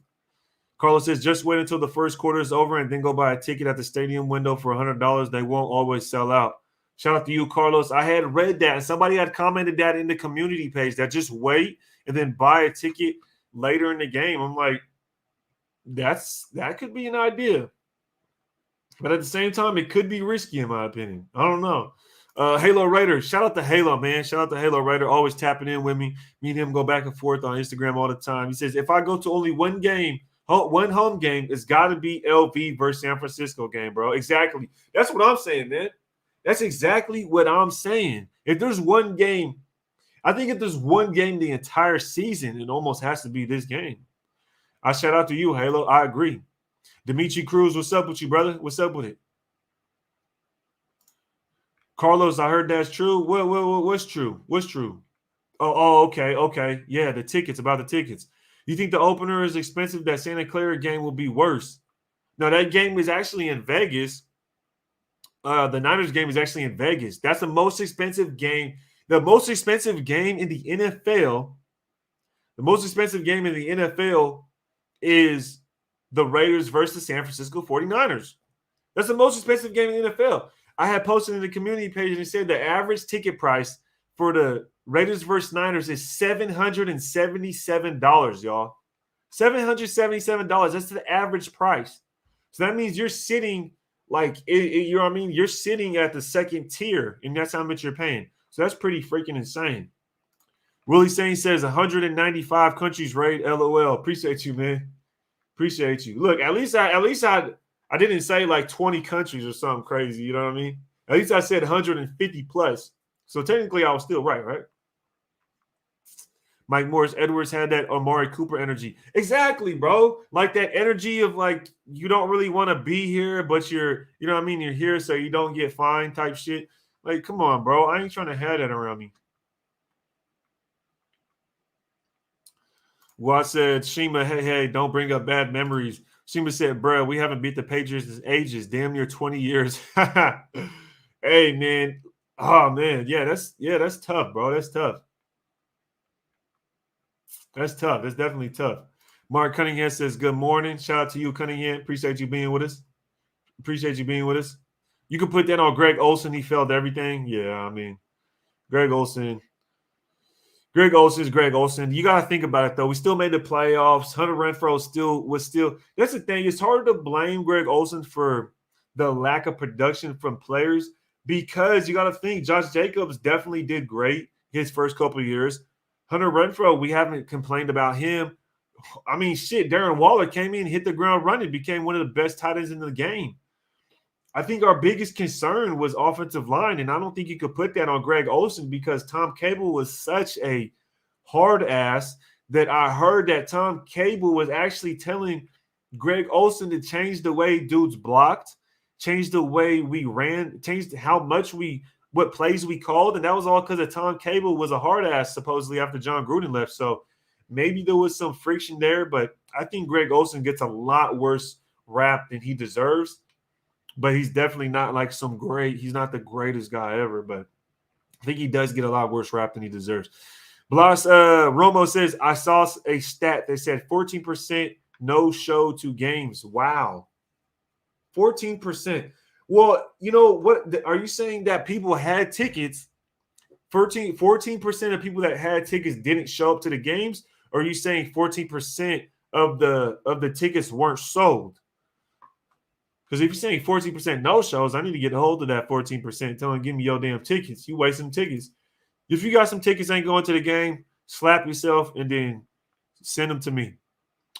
Carlos says, just wait until the first quarter is over and then go buy a ticket at the stadium window for $100. They won't always sell out. Shout out to you, Carlos. I had read that, and somebody had commented that in the community page, that just wait and then buy a ticket later in the game. I'm like, that could be an idea. But at the same time, it could be risky, in my opinion. I don't know. Halo Raider, shout out to Halo, man. Shout out to Halo Raider, always tapping in with me. Me and him go back and forth on Instagram all the time. He says, if I go to only one home game, it's got to be LV versus San Francisco game, bro. Exactly. That's what I'm saying, man. That's exactly what I'm saying. If there's one game, I think if there's one game the entire season, it almost has to be this game. I shout out to you, Halo. I agree. Dimitri Cruz, what's up with you, brother? What's up with it? Carlos, I heard that's true. What's true? What's true? Oh, okay. Yeah, the tickets, about the tickets. You think the opener is expensive? That Santa Clara game will be worse. No, that game is actually in Vegas. The Niners game is actually in Vegas. That's the most expensive game. The most expensive game in the NFL. The most expensive game in the NFL is the Raiders versus San Francisco 49ers. That's the most expensive game in the NFL. I had posted in the community page and it said the average ticket price for the Raiders versus Niners is $777, y'all. $777. That's the average price. So that means you're sitting you know what I mean? You're sitting at the second tier, and that's how much you're paying. So that's pretty freaking insane. Willie Sane says 195 countries raid. LOL. Appreciate you, man. Appreciate you. Look, at least I didn't say like 20 countries or something crazy. You know what I mean? At least I said 150 plus. So technically, I was still right? Mike Morris Edwards had that Amari Cooper energy. Exactly, bro. Like that energy of like you don't really want to be here, but you know what I mean? You're here so you don't get fined type shit. Like, come on, bro. I ain't trying to have that around me. Well, I said, Shima, hey, don't bring up bad memories. Shima said, bro, we haven't beat the Patriots in ages, damn near 20 years. Hey, man. Oh, man. Yeah, that's tough, bro. That's tough. That's tough. That's definitely tough. Mark Cunningham says, good morning. Shout out to you, Cunningham. Appreciate you being with us. You can put that on Greg Olsen. He failed everything. Yeah, I mean, Greg Olsen. Greg Olsen is Greg Olsen. You got to think about it, though. We still made the playoffs. Hunter Renfrow was still. That's the thing. It's hard to blame Greg Olsen for the lack of production from players because you got to think Josh Jacobs definitely did great his first couple of years. Hunter Renfrow, we haven't complained about him. I mean, shit, Darren Waller came in, hit the ground running, became one of the best tight ends in the game. I think our biggest concern was offensive line, and I don't think you could put that on Greg Olsen because Tom Cable was such a hard ass that I heard that Tom Cable was actually telling Greg Olsen to change the way dudes blocked, change the way we ran, change what plays we called, and that was all because of Tom Cable was a hard ass supposedly after John Gruden left. So maybe there was some friction there, but I think Greg Olsen gets a lot worse rap than he deserves. But he's definitely not like he's not the greatest guy ever, but I think he does get a lot worse rap than he deserves. Blas Romo says, I saw a stat that said 14% no show to games. Wow. 14%. Well, you know what? Are you saying that people had tickets? 14% of people that had tickets didn't show up to the games? Or are you saying 14% of the tickets weren't sold? Because if you're saying 14% no shows, I need to get a hold of that 14%. Tell them, give me your damn tickets. You wasting tickets. If you got some tickets ain't going to the game, slap yourself and then send them to me.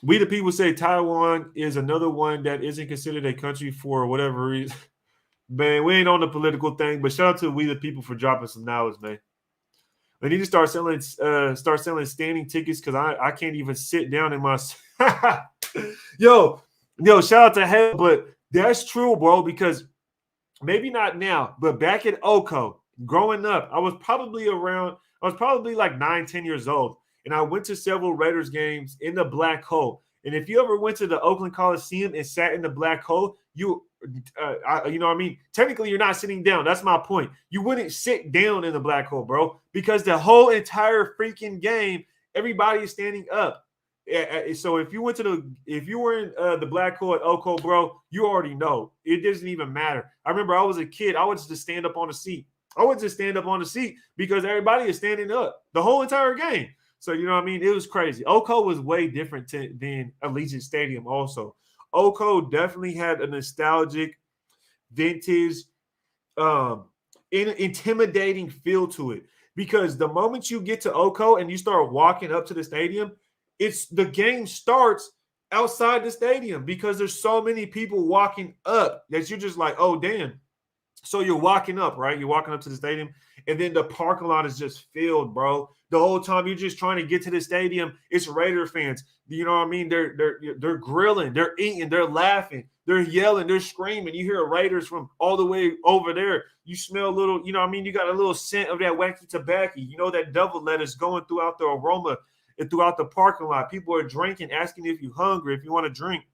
We the people say Taiwan is another one that isn't considered a country for whatever reason. Man, we ain't on the political thing, but shout out to We the People for dropping some knowledge, man. They need to start selling standing tickets because I can't even sit down in my yo, shout out to Hell, but that's true, bro, because maybe not now, but back at Oko, growing up, I was probably like 9, 10 years old. And I went to several Raiders games in the black hole. And if you ever went to the Oakland Coliseum and sat in the black hole, you know what I mean? Technically, you're not sitting down. That's my point. You wouldn't sit down in the black hole, bro, because the whole entire freaking game, everybody is standing up. So if you were in the black hole at Oko, bro, you already know. It doesn't even matter. I remember I was a kid. I would just stand up on the seat. Because everybody is standing up the whole entire game. So, you know what I mean? It was crazy. Oko was way different than Allegiant Stadium also. Oko definitely had a nostalgic, vintage, intimidating feel to it. Because the moment you get to Oko and you start walking up to the stadium, the game starts outside the stadium because there's so many people walking up that you're just like, oh, damn. So you're walking up, right? You're walking up to the stadium, and then the parking lot is just filled, bro. The whole time you're just trying to get to the stadium, it's Raider fans. You know what I mean? They're grilling, they're eating, they're laughing, they're yelling, they're screaming. You hear Raiders from all the way over there. You smell a little, you know what I mean? You got a little scent of that wacky tobacco. You know that double lettuce going throughout the aroma and throughout the parking lot. People are drinking, asking if you're hungry, if you want to drink.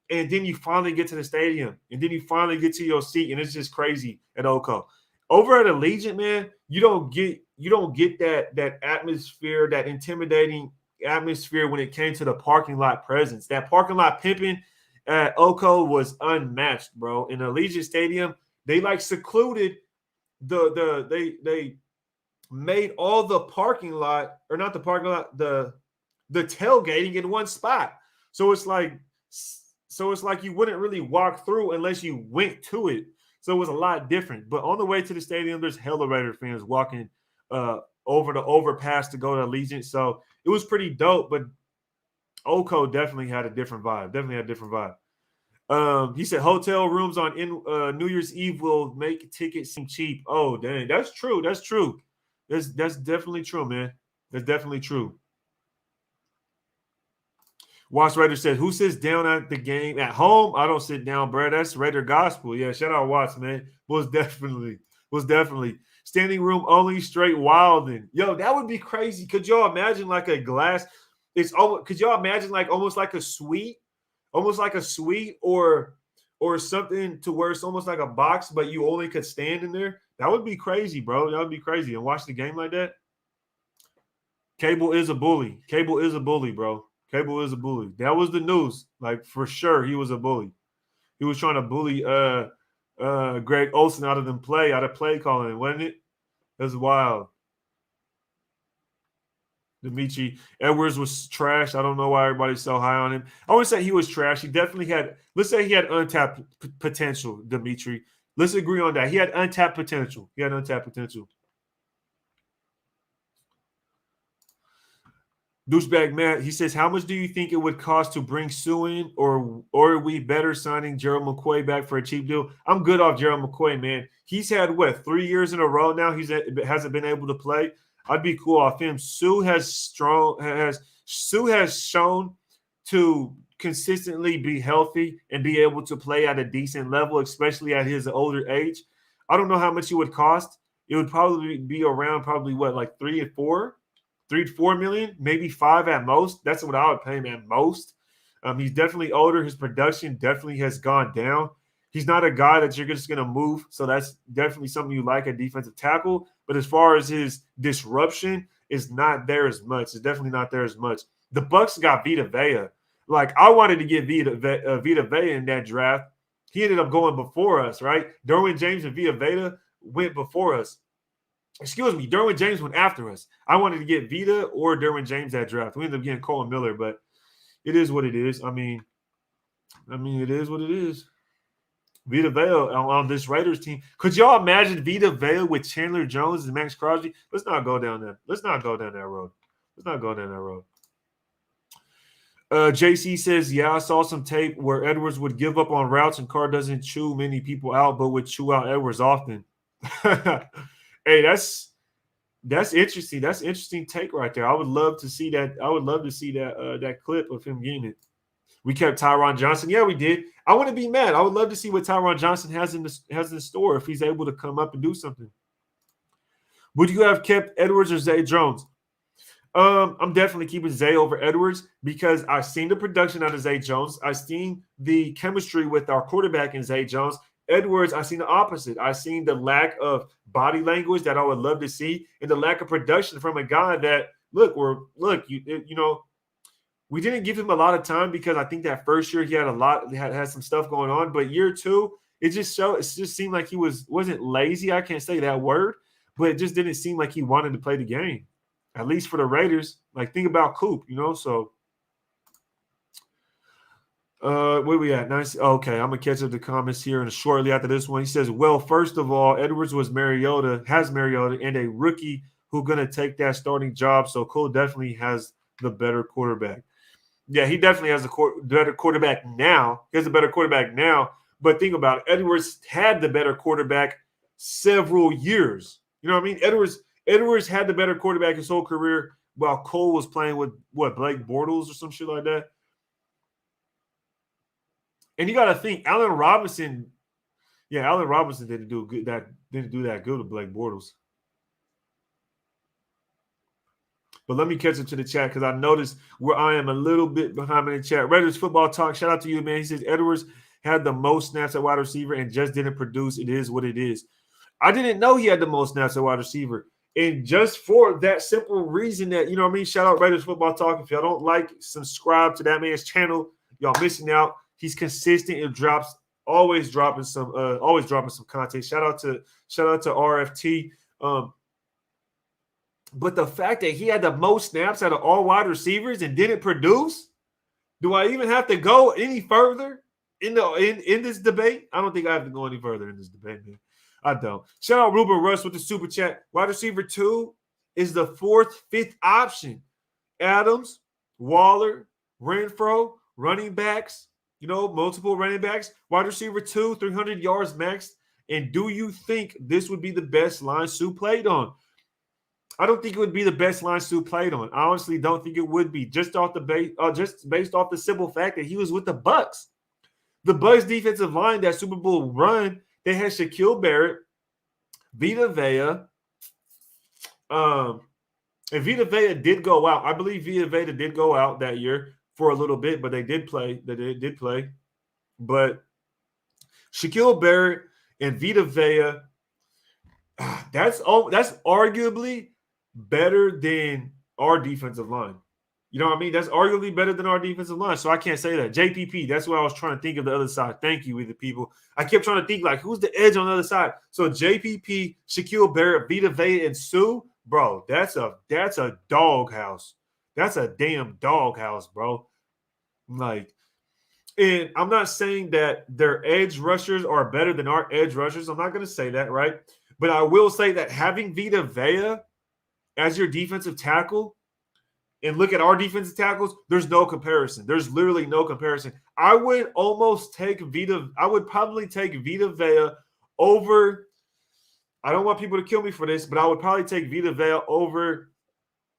And then you finally get to the stadium, and then you finally get to your seat, and it's just crazy at Oko. Over at Allegiant, man, you don't get that atmosphere, that intimidating atmosphere when it came to the parking lot presence. That parking lot pimping at Oko was unmatched, bro. In Allegiant Stadium, they like secluded they made all the parking lot, or not the parking lot, the tailgating in one spot. So it's like you wouldn't really walk through unless you went to it. So it was a lot different. But on the way to the stadium, there's hella Raider fans walking over the overpass to go to Allegiant. So it was pretty dope. But Oko definitely had a different vibe. He said hotel rooms on New Year's Eve will make tickets seem cheap. Oh, dang. That's true. That's definitely true, man. That's definitely true. Watch Raider said, who sits down at the game at home? I don't sit down, bro. That's Raider gospel. Yeah, shout out Watts, man. Was definitely standing room only, straight wilding. Yo, that would be crazy. Could y'all imagine like a glass? Could y'all imagine like almost like a suite or something to where it's almost like a box, but you only could stand in there? That would be crazy, bro. That would be crazy. And watch the game like that. Cable is a bully, bro. Cable is a bully. That was the news. Like, for sure, he was a bully. He was trying to bully Greg Olsen out of play calling, wasn't it? That's wild. Dimitri Edwards was trash. I don't know why everybody's so high on him. I wouldn't say he was trash. He definitely had, let's say he had untapped potential, Dimitri. Let's agree on that. He had untapped potential. Douchebag Matt, he says, how much do you think it would cost to bring Sue in, or are we better signing Gerald McCoy back for a cheap deal? I'm good off Gerald McCoy, man. He's had, 3 years in a row now he hasn't been able to play. I'd be cool off him. Sue has shown to consistently be healthy and be able to play at a decent level, especially at his older age. I don't know how much it would cost. It would probably be around 3 to 4 million, maybe 5 at most. That's what I would pay him at most. He's definitely older. His production definitely has gone down. He's not a guy that you're just going to move. So that's definitely something you like at defensive tackle. But as far as his disruption, it's not there as much. It's definitely not there as much. The Bucs got Vita Vea. Like, I wanted to get Vita Vea in that draft. He ended up going before us, right? Derwin James and Vita Vea went before us. Excuse me, Derwin James went after us. I wanted to get Vita or Derwin James that draft. We ended up getting Colin Miller, but it is what it is. I mean, it is what it is. Vita Vea on this Raiders team. Could y'all imagine Vita Vea with Chandler Jones and Max Crosby? Let's not go down there. Let's not go down that road. JC says, yeah, I saw some tape where Edwards would give up on routes and Carr doesn't chew many people out, but would chew out Edwards often. Hey, That's interesting. That's an interesting take right there. I would love to see that. I would love to see that clip of him getting it. We kept Tyron Johnson. Yeah, we did. I wouldn't be mad. I would love to see what Tyron Johnson has in store if he's able to come up and do something. Would you have kept Edwards or Zay Jones? I'm definitely keeping Zay over Edwards because I've seen the production out of Zay Jones. I've seen the chemistry with our quarterback in Zay Jones. Edwards, I've seen the opposite. I've seen the lack of body language that I would love to see and the lack of production from a guy that, we didn't give him a lot of time because I think that first year he had some stuff going on. But year two, it just seemed like he wasn't lazy. I can't say that word, but it just didn't seem like he wanted to play the game. At least for the Raiders. Like, think about Coop, so where we at? Nice. Okay, I'm gonna catch up the comments here and shortly after this one. He says, well, first of all, Edwards has Mariota, and a rookie who's gonna take that starting job. So Cole definitely has the better quarterback. Yeah, he definitely has better quarterback now. He has a better quarterback now. But think about it. Edwards had the better quarterback several years. You know what I mean? Edwards had the better quarterback his whole career while Cole was playing with, Blake Bortles or some shit like that. And you got to think, Allen Robinson didn't do that good with Blake Bortles. But let me catch up to the chat because I noticed where I am a little bit behind in the chat. Raiders Football Talk, shout out to you, man. He says Edwards had the most snaps at wide receiver and just didn't produce. It is what it is. I didn't know he had the most snaps at wide receiver. And just for that simple reason that, shout out Raiders Football Talk. If y'all don't like, subscribe to that man's channel. Y'all missing out. He's consistent and always dropping some content. Shout out to RFT. But the fact that he had the most snaps out of all wide receivers and didn't produce, do I even have to go any further in this debate? I don't think I have to go any further in this debate, man. I don't. Shout out Ruben Russ with the super chat. Wide receiver 2 is the 4th, 5th option. Adams, Waller, Renfrow, running backs, multiple running backs. Wide receiver 2, 300 yards max. And do you think this would be the best line Sue played on? I don't think it would be the best line Sue played on. I honestly don't think it would be just based off the simple fact that he was with the Bucs. The Bucs defensive line, that Super Bowl run, they had Shaquille Barrett, Vita Vea, and Vita Vea did go out. I believe Vita Vea did go out that year for a little bit, but they did play. But Shaquille Barrett and Vita Vea, that's arguably better than our defensive line. You know what I mean? That's arguably better than our defensive line. So I can't say that. JPP, that's what I was trying to think of the other side. Thank you, with the people. I kept trying to think, like, who's the edge on the other side? So JPP, Shaquille Barrett, Vita Vea, and Sue, bro, that's a doghouse. That's a damn doghouse, bro. Like, and I'm not saying that their edge rushers are better than our edge rushers. I'm not going to say that, right? But I will say that having Vita Vea as your defensive tackle, and look at our defensive tackles, there's no comparison. There's literally no comparison. I would probably take Vita Vea over. I don't want people to kill me for this, but I would probably take Vita Vea over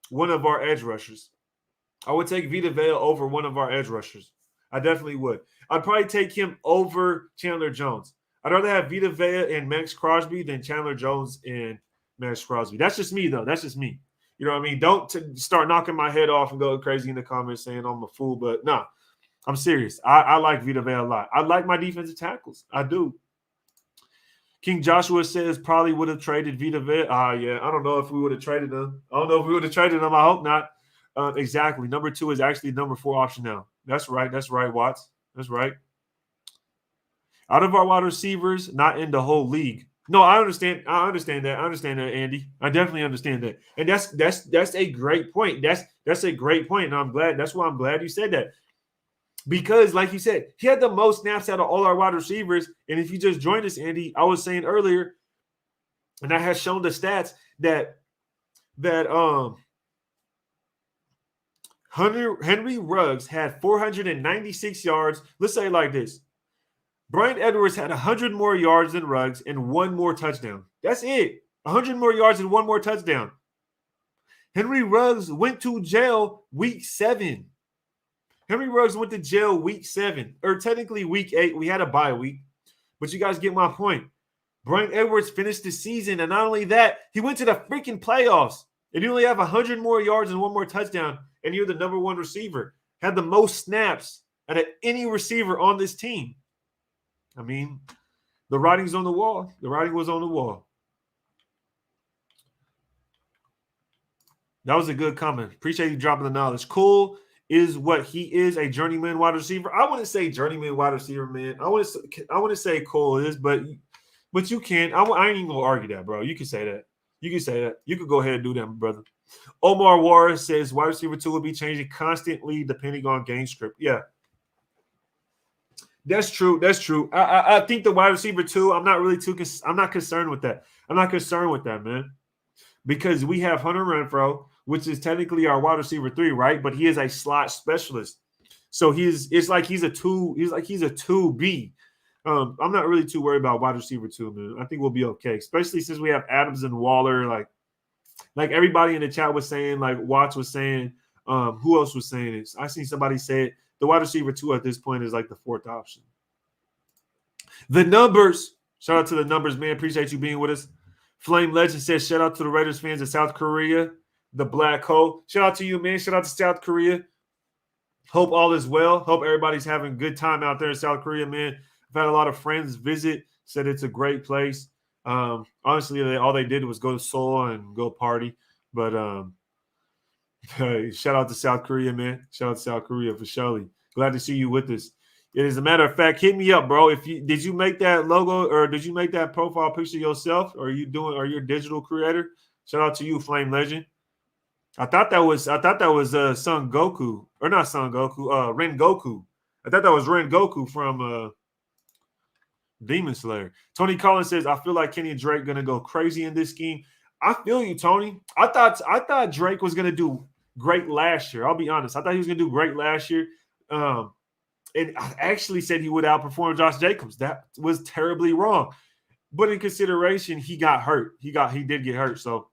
one of our edge rushers. I would take Vita Vea over one of our edge rushers. I definitely would. I'd probably take him over Chandler Jones. I'd rather have Vita Vea and Max Crosby than Chandler Jones and Max Crosby. That's just me, though. That's just me. You know what I mean? Don't start knocking my head off and go crazy in the comments saying I'm a fool. But no, I'm serious. I like Vita Vea a lot. I like my defensive tackles. I do. King Joshua says probably would have traded Vita Vea. Yeah. I don't know if we would have traded them. I hope not. Exactly. Number 2 is actually number 4 option now. That's right. That's right, Watts. That's right. Out of our wide receivers, not in the whole league. No, I understand. I understand that. Andy. I definitely understand that. And that's a great point. That's a great point. And I'm glad. That's why I'm glad you said that. Because, like you said, he had the most snaps out of all our wide receivers. And if you just joined us, Andy, I was saying earlier, and I had shown the stats that Henry Ruggs had 496 yards. Let's say it like this. Bryan Edwards had 100 more yards than Ruggs and 1 more touchdown. That's it. 100 more yards and 1 more touchdown. Henry Ruggs went to jail week 7. Henry Ruggs went to jail week 7, or technically week 8. We had a bye week, but you guys get my point. Brian Edwards finished the season, and not only that, he went to the freaking playoffs. And you only have 100 more yards and 1 more touchdown, and you're the number 1 receiver. Had the most snaps out of any receiver on this team. I mean, the writing's on the wall. The writing was on the wall. That was a good comment. Appreciate you dropping the knowledge. Cole is what he is, a journeyman wide receiver. I wouldn't say journeyman wide receiver, man. I wouldn't say Cole is, but you can. I ain't even gonna argue that, bro. You can say that. You can say that. You could go ahead and do that, brother. Omar Warren says wide receiver 2 will be changing constantly depending on game script. Yeah. That's true. That's true. I think the wide receiver 2, I'm not concerned with that. I'm not concerned with that, man. Because we have Hunter Renfrow, which is technically our wide receiver 3, right? But he is a slot specialist. So it's like he's a 2B. I'm not really too worried about wide receiver 2, man. I think we'll be okay, especially since we have Adams and Waller. Like everybody in the chat was saying, like Watts was saying, who else was saying it? I seen somebody say it. The wide receiver 2 at this point is like the 4th option. The numbers. Shout out to the numbers, man. Appreciate you being with us. Flame Legend says, shout out to the Raiders fans in South Korea. The Black Hole. Shout out to you, man. Shout out to South Korea. Hope all is well. Hope everybody's having a good time out there in South Korea, man. I've had a lot of friends visit, said it's a great place. Honestly, all they did was go to Seoul and go party. But shout out to South Korea, man. Shout out to South Korea for surely. Glad to see you with us. As a matter of fact, hit me up, bro. Did you make that logo or did you make that profile picture yourself? Or are you a digital creator? Shout out to you, Flame Legend. I thought that was Son Goku, or not Son Goku, Ren Goku. I thought that was Ren Goku from Demon Slayer. Tony Collins says, I feel like Kenny Drake gonna go crazy in this scheme. I feel you, Tony. I thought Drake was gonna do great last year. I'll be honest. I thought he was gonna do great last year. And I actually said he would outperform Josh Jacobs. That was terribly wrong. But in consideration, he got hurt. He did get hurt. So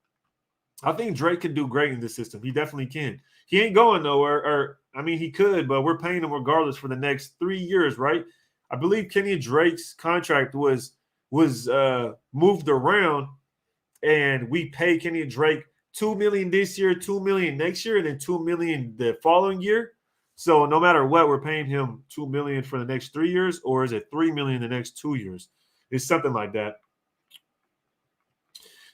I think Drake can do great in this system. He definitely can. He ain't going nowhere. He could, but we're paying him regardless for the next 3 years, right? I believe Kenny Drake's contract was moved around, and we pay Kenny Drake $2 million this year, $2 million next year, and then $2 million the following year. So no matter what, we're paying him $2 million for the next 3 years, or is it $3 million the next 2 years? It's something like that.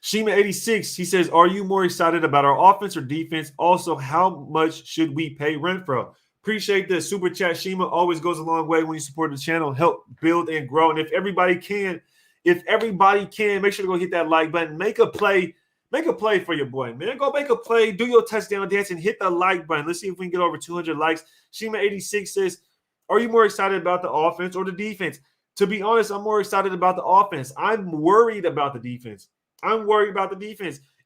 Shima86, he says, are you more excited about our offense or defense? Also, how much should we pay Renfrow? Appreciate the super chat, Shima. Always goes a long way when you support the channel, help build and grow. And if everybody can, make sure to go hit that like button. Make a play for your boy, man. Go make a play, do your touchdown dance, and hit the like button. Let's see if we can get over 200 likes. Shima86 says, are you more excited about the offense or the defense? To be honest, I'm more excited about the offense. I'm worried about the defense.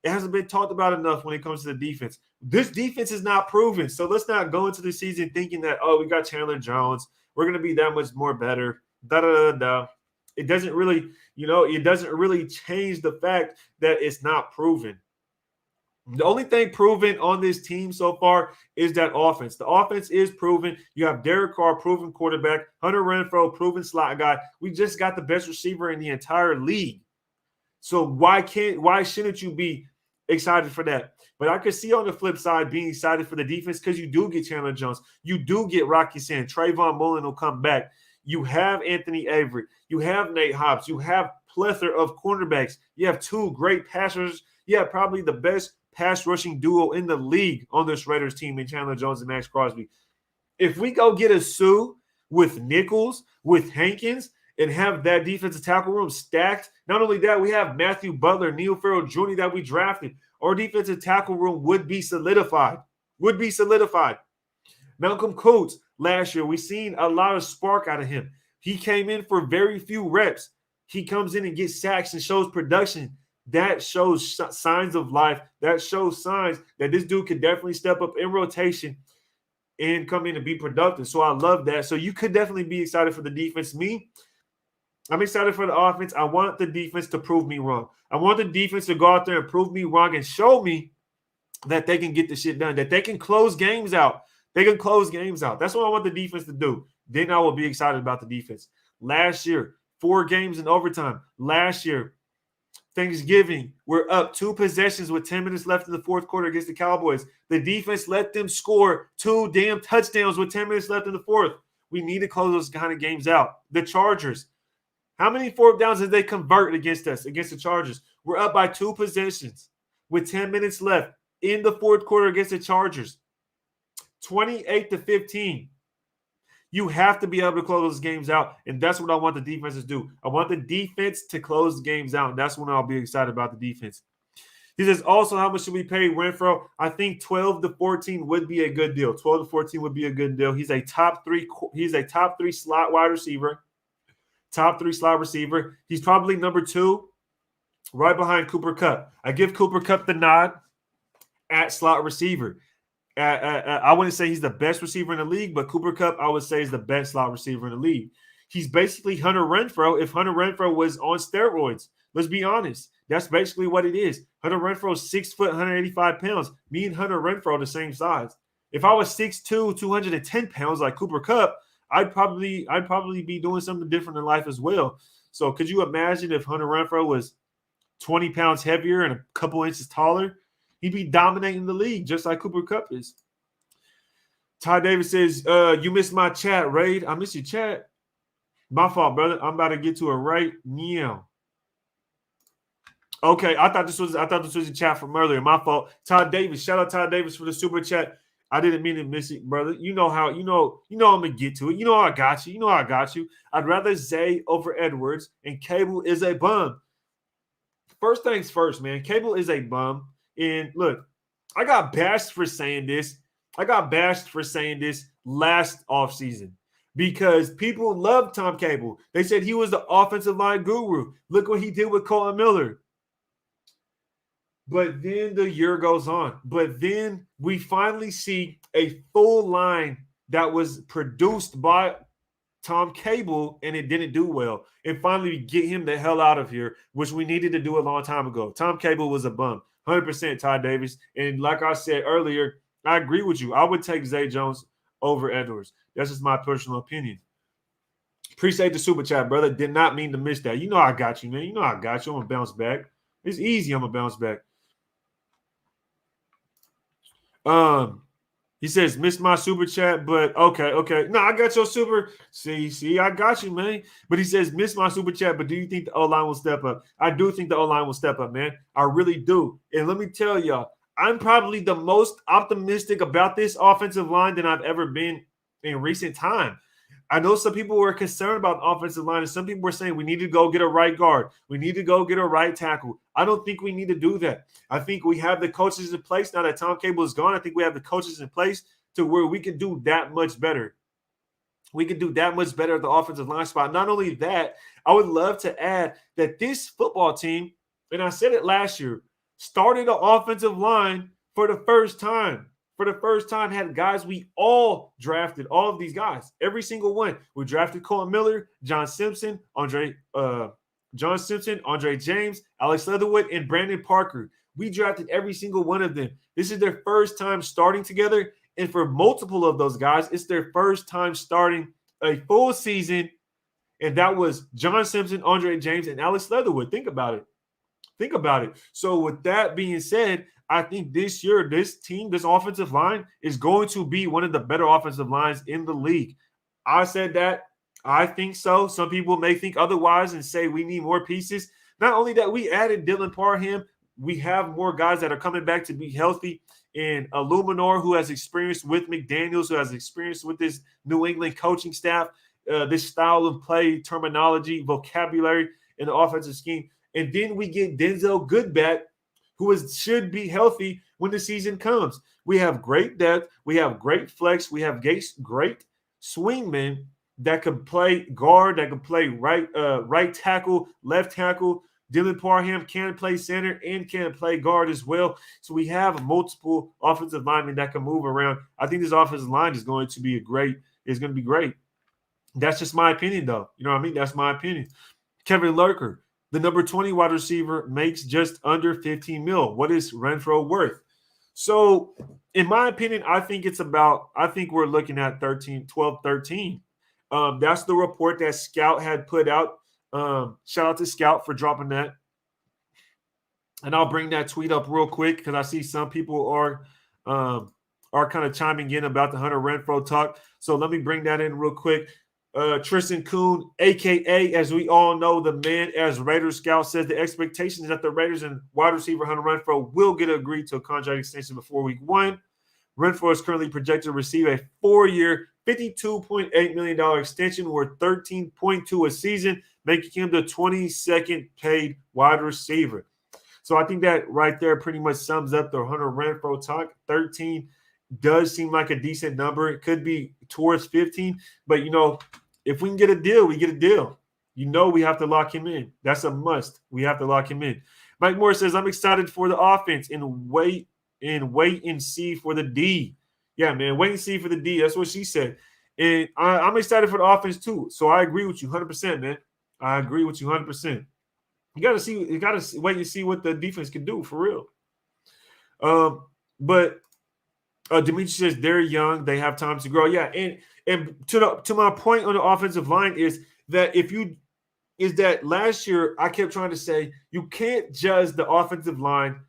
It hasn't been talked about enough when it comes to the defense. This defense is not proven. So let's not go into the season thinking that, we got Chandler Jones. We're going to be that much more better. It doesn't really, change the fact that it's not proven. The only thing proven on this team so far is that offense. The offense is proven. You have Derek Carr, proven quarterback, Hunter Renfrow, proven slot guy. We just got the best receiver in the entire league. So why shouldn't you be excited for that? But I could see on the flip side being excited for the defense because you do get Chandler Jones. You do get Rocky Sand. Trayvon Mullen will come back. You have Anthony Avery. You have Nate Hobbs. You have plethora of cornerbacks. You have 2 great passers. You have probably the best pass rushing duo in the league on this Raiders team in Chandler Jones and Max Crosby. If we go get a Sue with Nichols, with Hankins, and have that defensive tackle room stacked, not only that, we have Matthew Butler, Neil Farrell Jr. that we drafted. Our defensive tackle room would be solidified. Malcolm Coates, last year, we seen a lot of spark out of him. He came in for very few reps. He comes in and gets sacks and shows production. That shows signs of life. That shows signs that this dude could definitely step up in rotation and come in and be productive. So I love that. So you could definitely be excited for the defense. I'm excited for the offense. I want the defense to prove me wrong. I want the defense to go out there and prove me wrong and show me that they can get the shit done, that they can close games out. They can close games out. That's what I want the defense to do. Then I will be excited about the defense. Last year, 4 games in overtime. Last year, Thanksgiving, we're up 2 possessions with 10 minutes left in the fourth quarter against the Cowboys. The defense let them score 2 damn touchdowns with 10 minutes left in the fourth. We need to close those kind of games out. The Chargers, how many fourth downs did they convert against us, against the Chargers? We're up by 2 possessions with 10 minutes left in the fourth quarter against the Chargers. 28-15. You have to be able to close those games out, and that's what I want the defense to do. I want the defense to close the games out, and that's when I'll be excited about the defense. He says, also, how much should we pay Renfrow? I think 12 to 14 would be a good deal. 12 to 14 would be a good deal. He's a top three slot wide receiver. Top 3 slot receiver. He's probably number 2, right behind Cooper Kupp. I give Cooper Kupp the nod at slot receiver. I wouldn't say he's the best receiver in the league, but Cooper Kupp, I would say, is the best slot receiver in the league. He's basically Hunter Renfrow if Hunter Renfrow was on steroids. Let's be honest. That's basically what it is. Hunter Renfrow is 6 foot, 185 pounds. Me and Hunter Renfrow are the same size. If I was 6'2", 210 pounds like Cooper Kupp, I'd probably be doing something different in life as well. So could you imagine if Hunter Renfrow was 20 pounds heavier and a couple inches taller? He'd be dominating the league just like Cooper Kupp is. Ty Davis says, you missed my chat, Raid. I missed your chat. My fault, brother. I'm about to get to it right now. Okay, I thought this was a chat from earlier. My fault. Todd Davis. Shout out Todd Davis for the super chat. I didn't mean to miss it, brother. You know I'm gonna get to it. You know I got you. I'd rather Zay over Edwards, and Cable is a bum. First things first, man. Cable is a bum. And look, I got bashed for saying this. Last offseason because people loved Tom Cable. They said he was the offensive line guru. Look what he did with Colin Miller. But then the year goes on. But then we finally see a full line that was produced by Tom Cable, and it didn't do well. And finally, we get him the hell out of here, which we needed to do a long time ago. Tom Cable was a bum. 100% Todd Davis. And like I said earlier, I agree with you. I would take Zay Jones over Edwards. That's just my personal opinion. Appreciate the super chat, brother. Did not mean to miss that. You know I got you, man. You know I got you. I'm going to bounce back. It's easy. I'm going to bounce back. He says, missed my super chat, but okay. No, I got your super. See, I got you, man. But he says, missed my super chat, but do you think the O-line will step up? I do think the O-line will step up, man. I really do. And let me tell y'all, I'm probably the most optimistic about this offensive line than I've ever been in recent time. I know some people were concerned about the offensive line, and some people were saying we need to go get a right guard. We need to go get a right tackle. I don't think we need to do that. I think we have the coaches in place now that Tom Cable is gone. I think we have the coaches in place to where we can do that much better. We can do that much better at the offensive line spot. Not only that, I would love to add that this football team, and I said it last year, started an offensive line for the first time. Had guys we all drafted, all of these guys, every single one. We drafted Colin Miller, John Simpson, Andre James, Alex Leatherwood, and Brandon Parker. We drafted every single one of them. This is their first time starting together, and for multiple of those guys, it's their first time starting a full season, and that was John Simpson, Andre James, and Alex Leatherwood. Think about it. So with that being said, I think this year, this team, this offensive line is going to be one of the better offensive lines in the league. I said that. I think so. Some people may think otherwise and say we need more pieces. Not only that, we added Dylan Parham. We have more guys that are coming back to be healthy. And Illuminor, who has experience with McDaniels, who has experience with this New England coaching staff, this style of play, terminology, vocabulary in the offensive scheme. And then we get Denzel Goodbat, who should be healthy when the season comes. We have great depth. We have great flex. We have great swingmen that can play guard, that can play right tackle, left tackle. Dylan Parham can play center and can play guard as well. So we have multiple offensive linemen that can move around. I think this offensive line is going to be great. That's just my opinion, though. You know what I mean? That's my opinion. Kevin Lurker, the number 20 wide receiver, makes just under $15 million. What is Renfrow worth? So, in my opinion, I think we're looking at 13, 12, 13. That's the report that Scout had put out. Shout out to Scout for dropping that. And I'll bring that tweet up real quick because I see some people are kind of chiming in about the Hunter Renfrow talk. So let me bring that in real quick. Tristan Kuhn, a.k.a., as we all know, the man as Raiders scout, says the expectation is that the Raiders and wide receiver Hunter Renfrow will get agreed to a contract extension before week 1. Renfrow is currently projected to receive a 4-year, $52.8 million extension worth $13.2 a season, making him the 22nd paid wide receiver. So I think that right there pretty much sums up the Hunter Renfrow talk. 13 does seem like a decent number. It could be towards 15, but if we can get a deal, we get a deal. We have to lock him in. That's a must. We have to lock him in. Mike Moore says, I'm excited for the offense and wait and see for the D. Yeah, man, wait and see for the D. That's what she said. And I'm excited for the offense too. So I agree with you 100%, man. I agree with you 100%. You got to wait and see what the defense can do for real. But Dimitri says they're young, they have time to grow. Yeah, and to my point on the offensive line is that last year I kept trying to say you can't judge the offensive line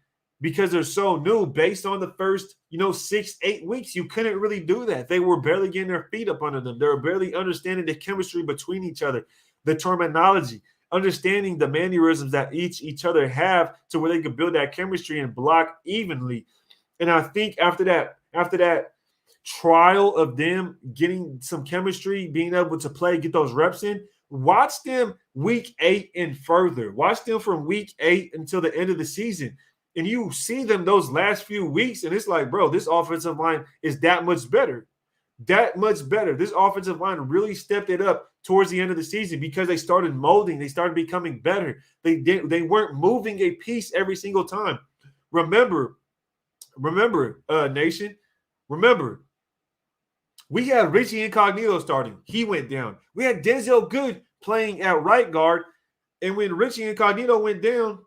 because they're so new based on the first 6-8 weeks. You couldn't really do that. They were barely getting their feet up under them. They were barely understanding the chemistry between each other, the terminology, understanding the mannerisms that each other have to where they could build that chemistry and block evenly. And I think after that trial of them getting some chemistry, being able to play, get those reps in, watch them week 8 and further. Watch them from week 8 until the end of the season. And you see them those last few weeks, and it's like, bro, this offensive line is that much better. That much better. This offensive line really stepped it up towards the end of the season because they started molding. They started becoming better. They weren't moving a piece every single time. Remember, nation, remember, we had Richie Incognito starting. He went down. We had Denzel Good playing at right guard, and when Richie Incognito went down,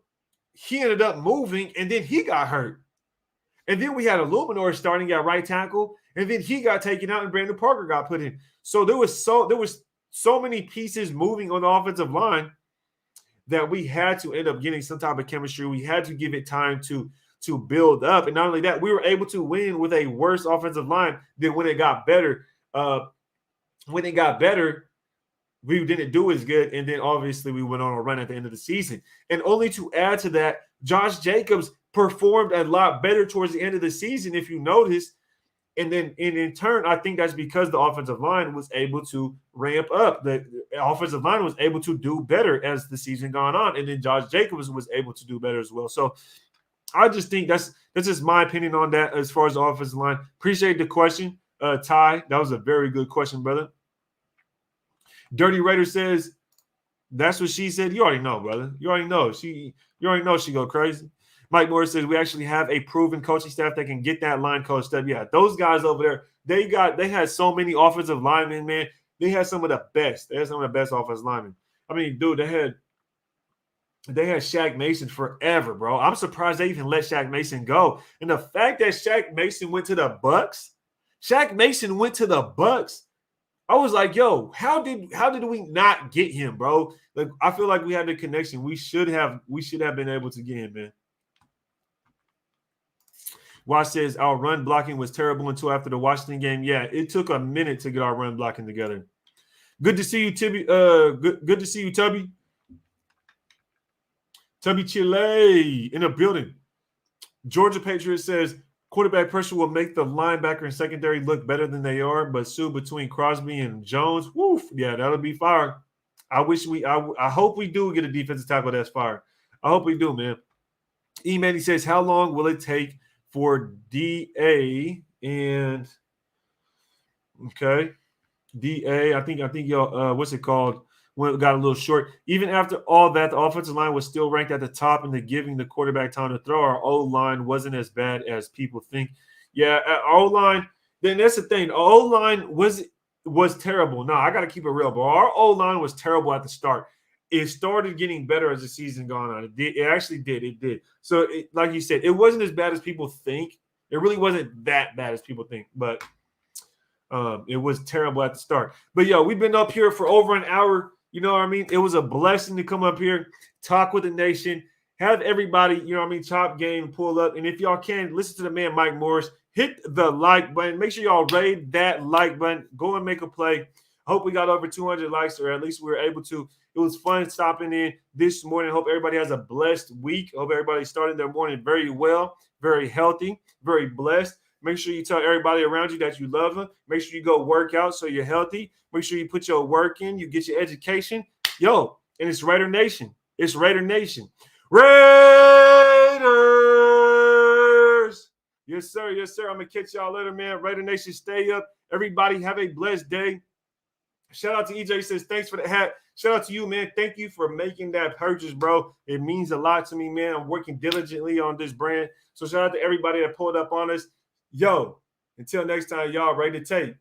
he ended up moving, and then he got hurt. And then we had Illuminor starting at right tackle, and then he got taken out, and Brandon Parker got put in. So there was so many pieces moving on the offensive line that we had to end up getting some type of chemistry. We had to give it time to build up. And not only that, we were able to win with a worse offensive line than when it got better. When it got better, we didn't do as good. And then obviously we went on a run at the end of the season. And only to add to that, Josh Jacobs performed a lot better towards the end of the season, if you notice. And then in turn, I think that's because the offensive line was able to ramp up. The offensive line was able to do better as the season gone on. And then Josh Jacobs was able to do better as well. So I just think that's just my opinion on that as far as the offensive line. Appreciate the question, Ty. That was a very good question, brother. Dirty Raider says, that's what she said. You already know, brother. You already know. She go crazy. Mike Morris says, we actually have a proven coaching staff that can get that line coached up. Yeah, those guys over there, they had so many offensive linemen, man. They had some of the best. They had some of the best offensive linemen. I mean, dude, they had Shaq Mason forever, bro. I'm surprised they even let Shaq Mason go. And the fact that Shaq Mason went to the Bucks, I was like, yo, how did we not get him, bro? Like, I feel like we had the connection. We should have been able to get him, man. Watch says our run blocking was terrible until after the Washington game. Yeah, it took a minute to get our run blocking together. Good to see you, Tibby. Good to see you, Tubby. Tubby Chile in the building. Georgia Patriot says quarterback pressure will make the linebacker and secondary look better than they are, but Sue between Crosby and Jones, woof, yeah, that'll be fire. I hope we do get a defensive tackle that's fire. I hope we do, man. E-Manny says, how long will it take for DA and DA? I think y'all what's it called? When it got a little short. Even after all that, the offensive line was still ranked at the top in the giving the quarterback time to throw. Our O-line wasn't as bad as people think. Yeah, our O-line, then that's the thing. Our O-line was terrible. No, I got to keep it real, but our O-line was terrible at the start. It started getting better as the season gone on. It actually did. It did. So, like you said, it wasn't as bad as people think, It really wasn't that bad as people think, but it was terrible at the start. But yo, we've been up here for over an hour. You know what I mean? It was a blessing to come up here, talk with the nation, have everybody, you know what I mean, top game, pull up. And if y'all can, listen to the man Mike Morris. Hit the like button. Make sure y'all raid that like button. Go and make a play. Hope we got over 200 likes, or at least we were able to. It was fun stopping in this morning. Hope everybody has a blessed week. Hope everybody started their morning very well, very healthy, very blessed. Make sure you tell everybody around you that you love them. Make sure you go work out so you're healthy. Make sure you put your work in. You get your education. Yo, and it's Raider Nation. It's Raider Nation. Raiders! Yes, sir. Yes, sir. I'm going to catch y'all later, man. Raider Nation, stay up. Everybody have a blessed day. Shout out to EJ. He says, thanks for the hat. Shout out to you, man. Thank you for making that purchase, bro. It means a lot to me, man. I'm working diligently on this brand. So shout out to everybody that pulled up on us. Yo, until next time, y'all, ready to tape.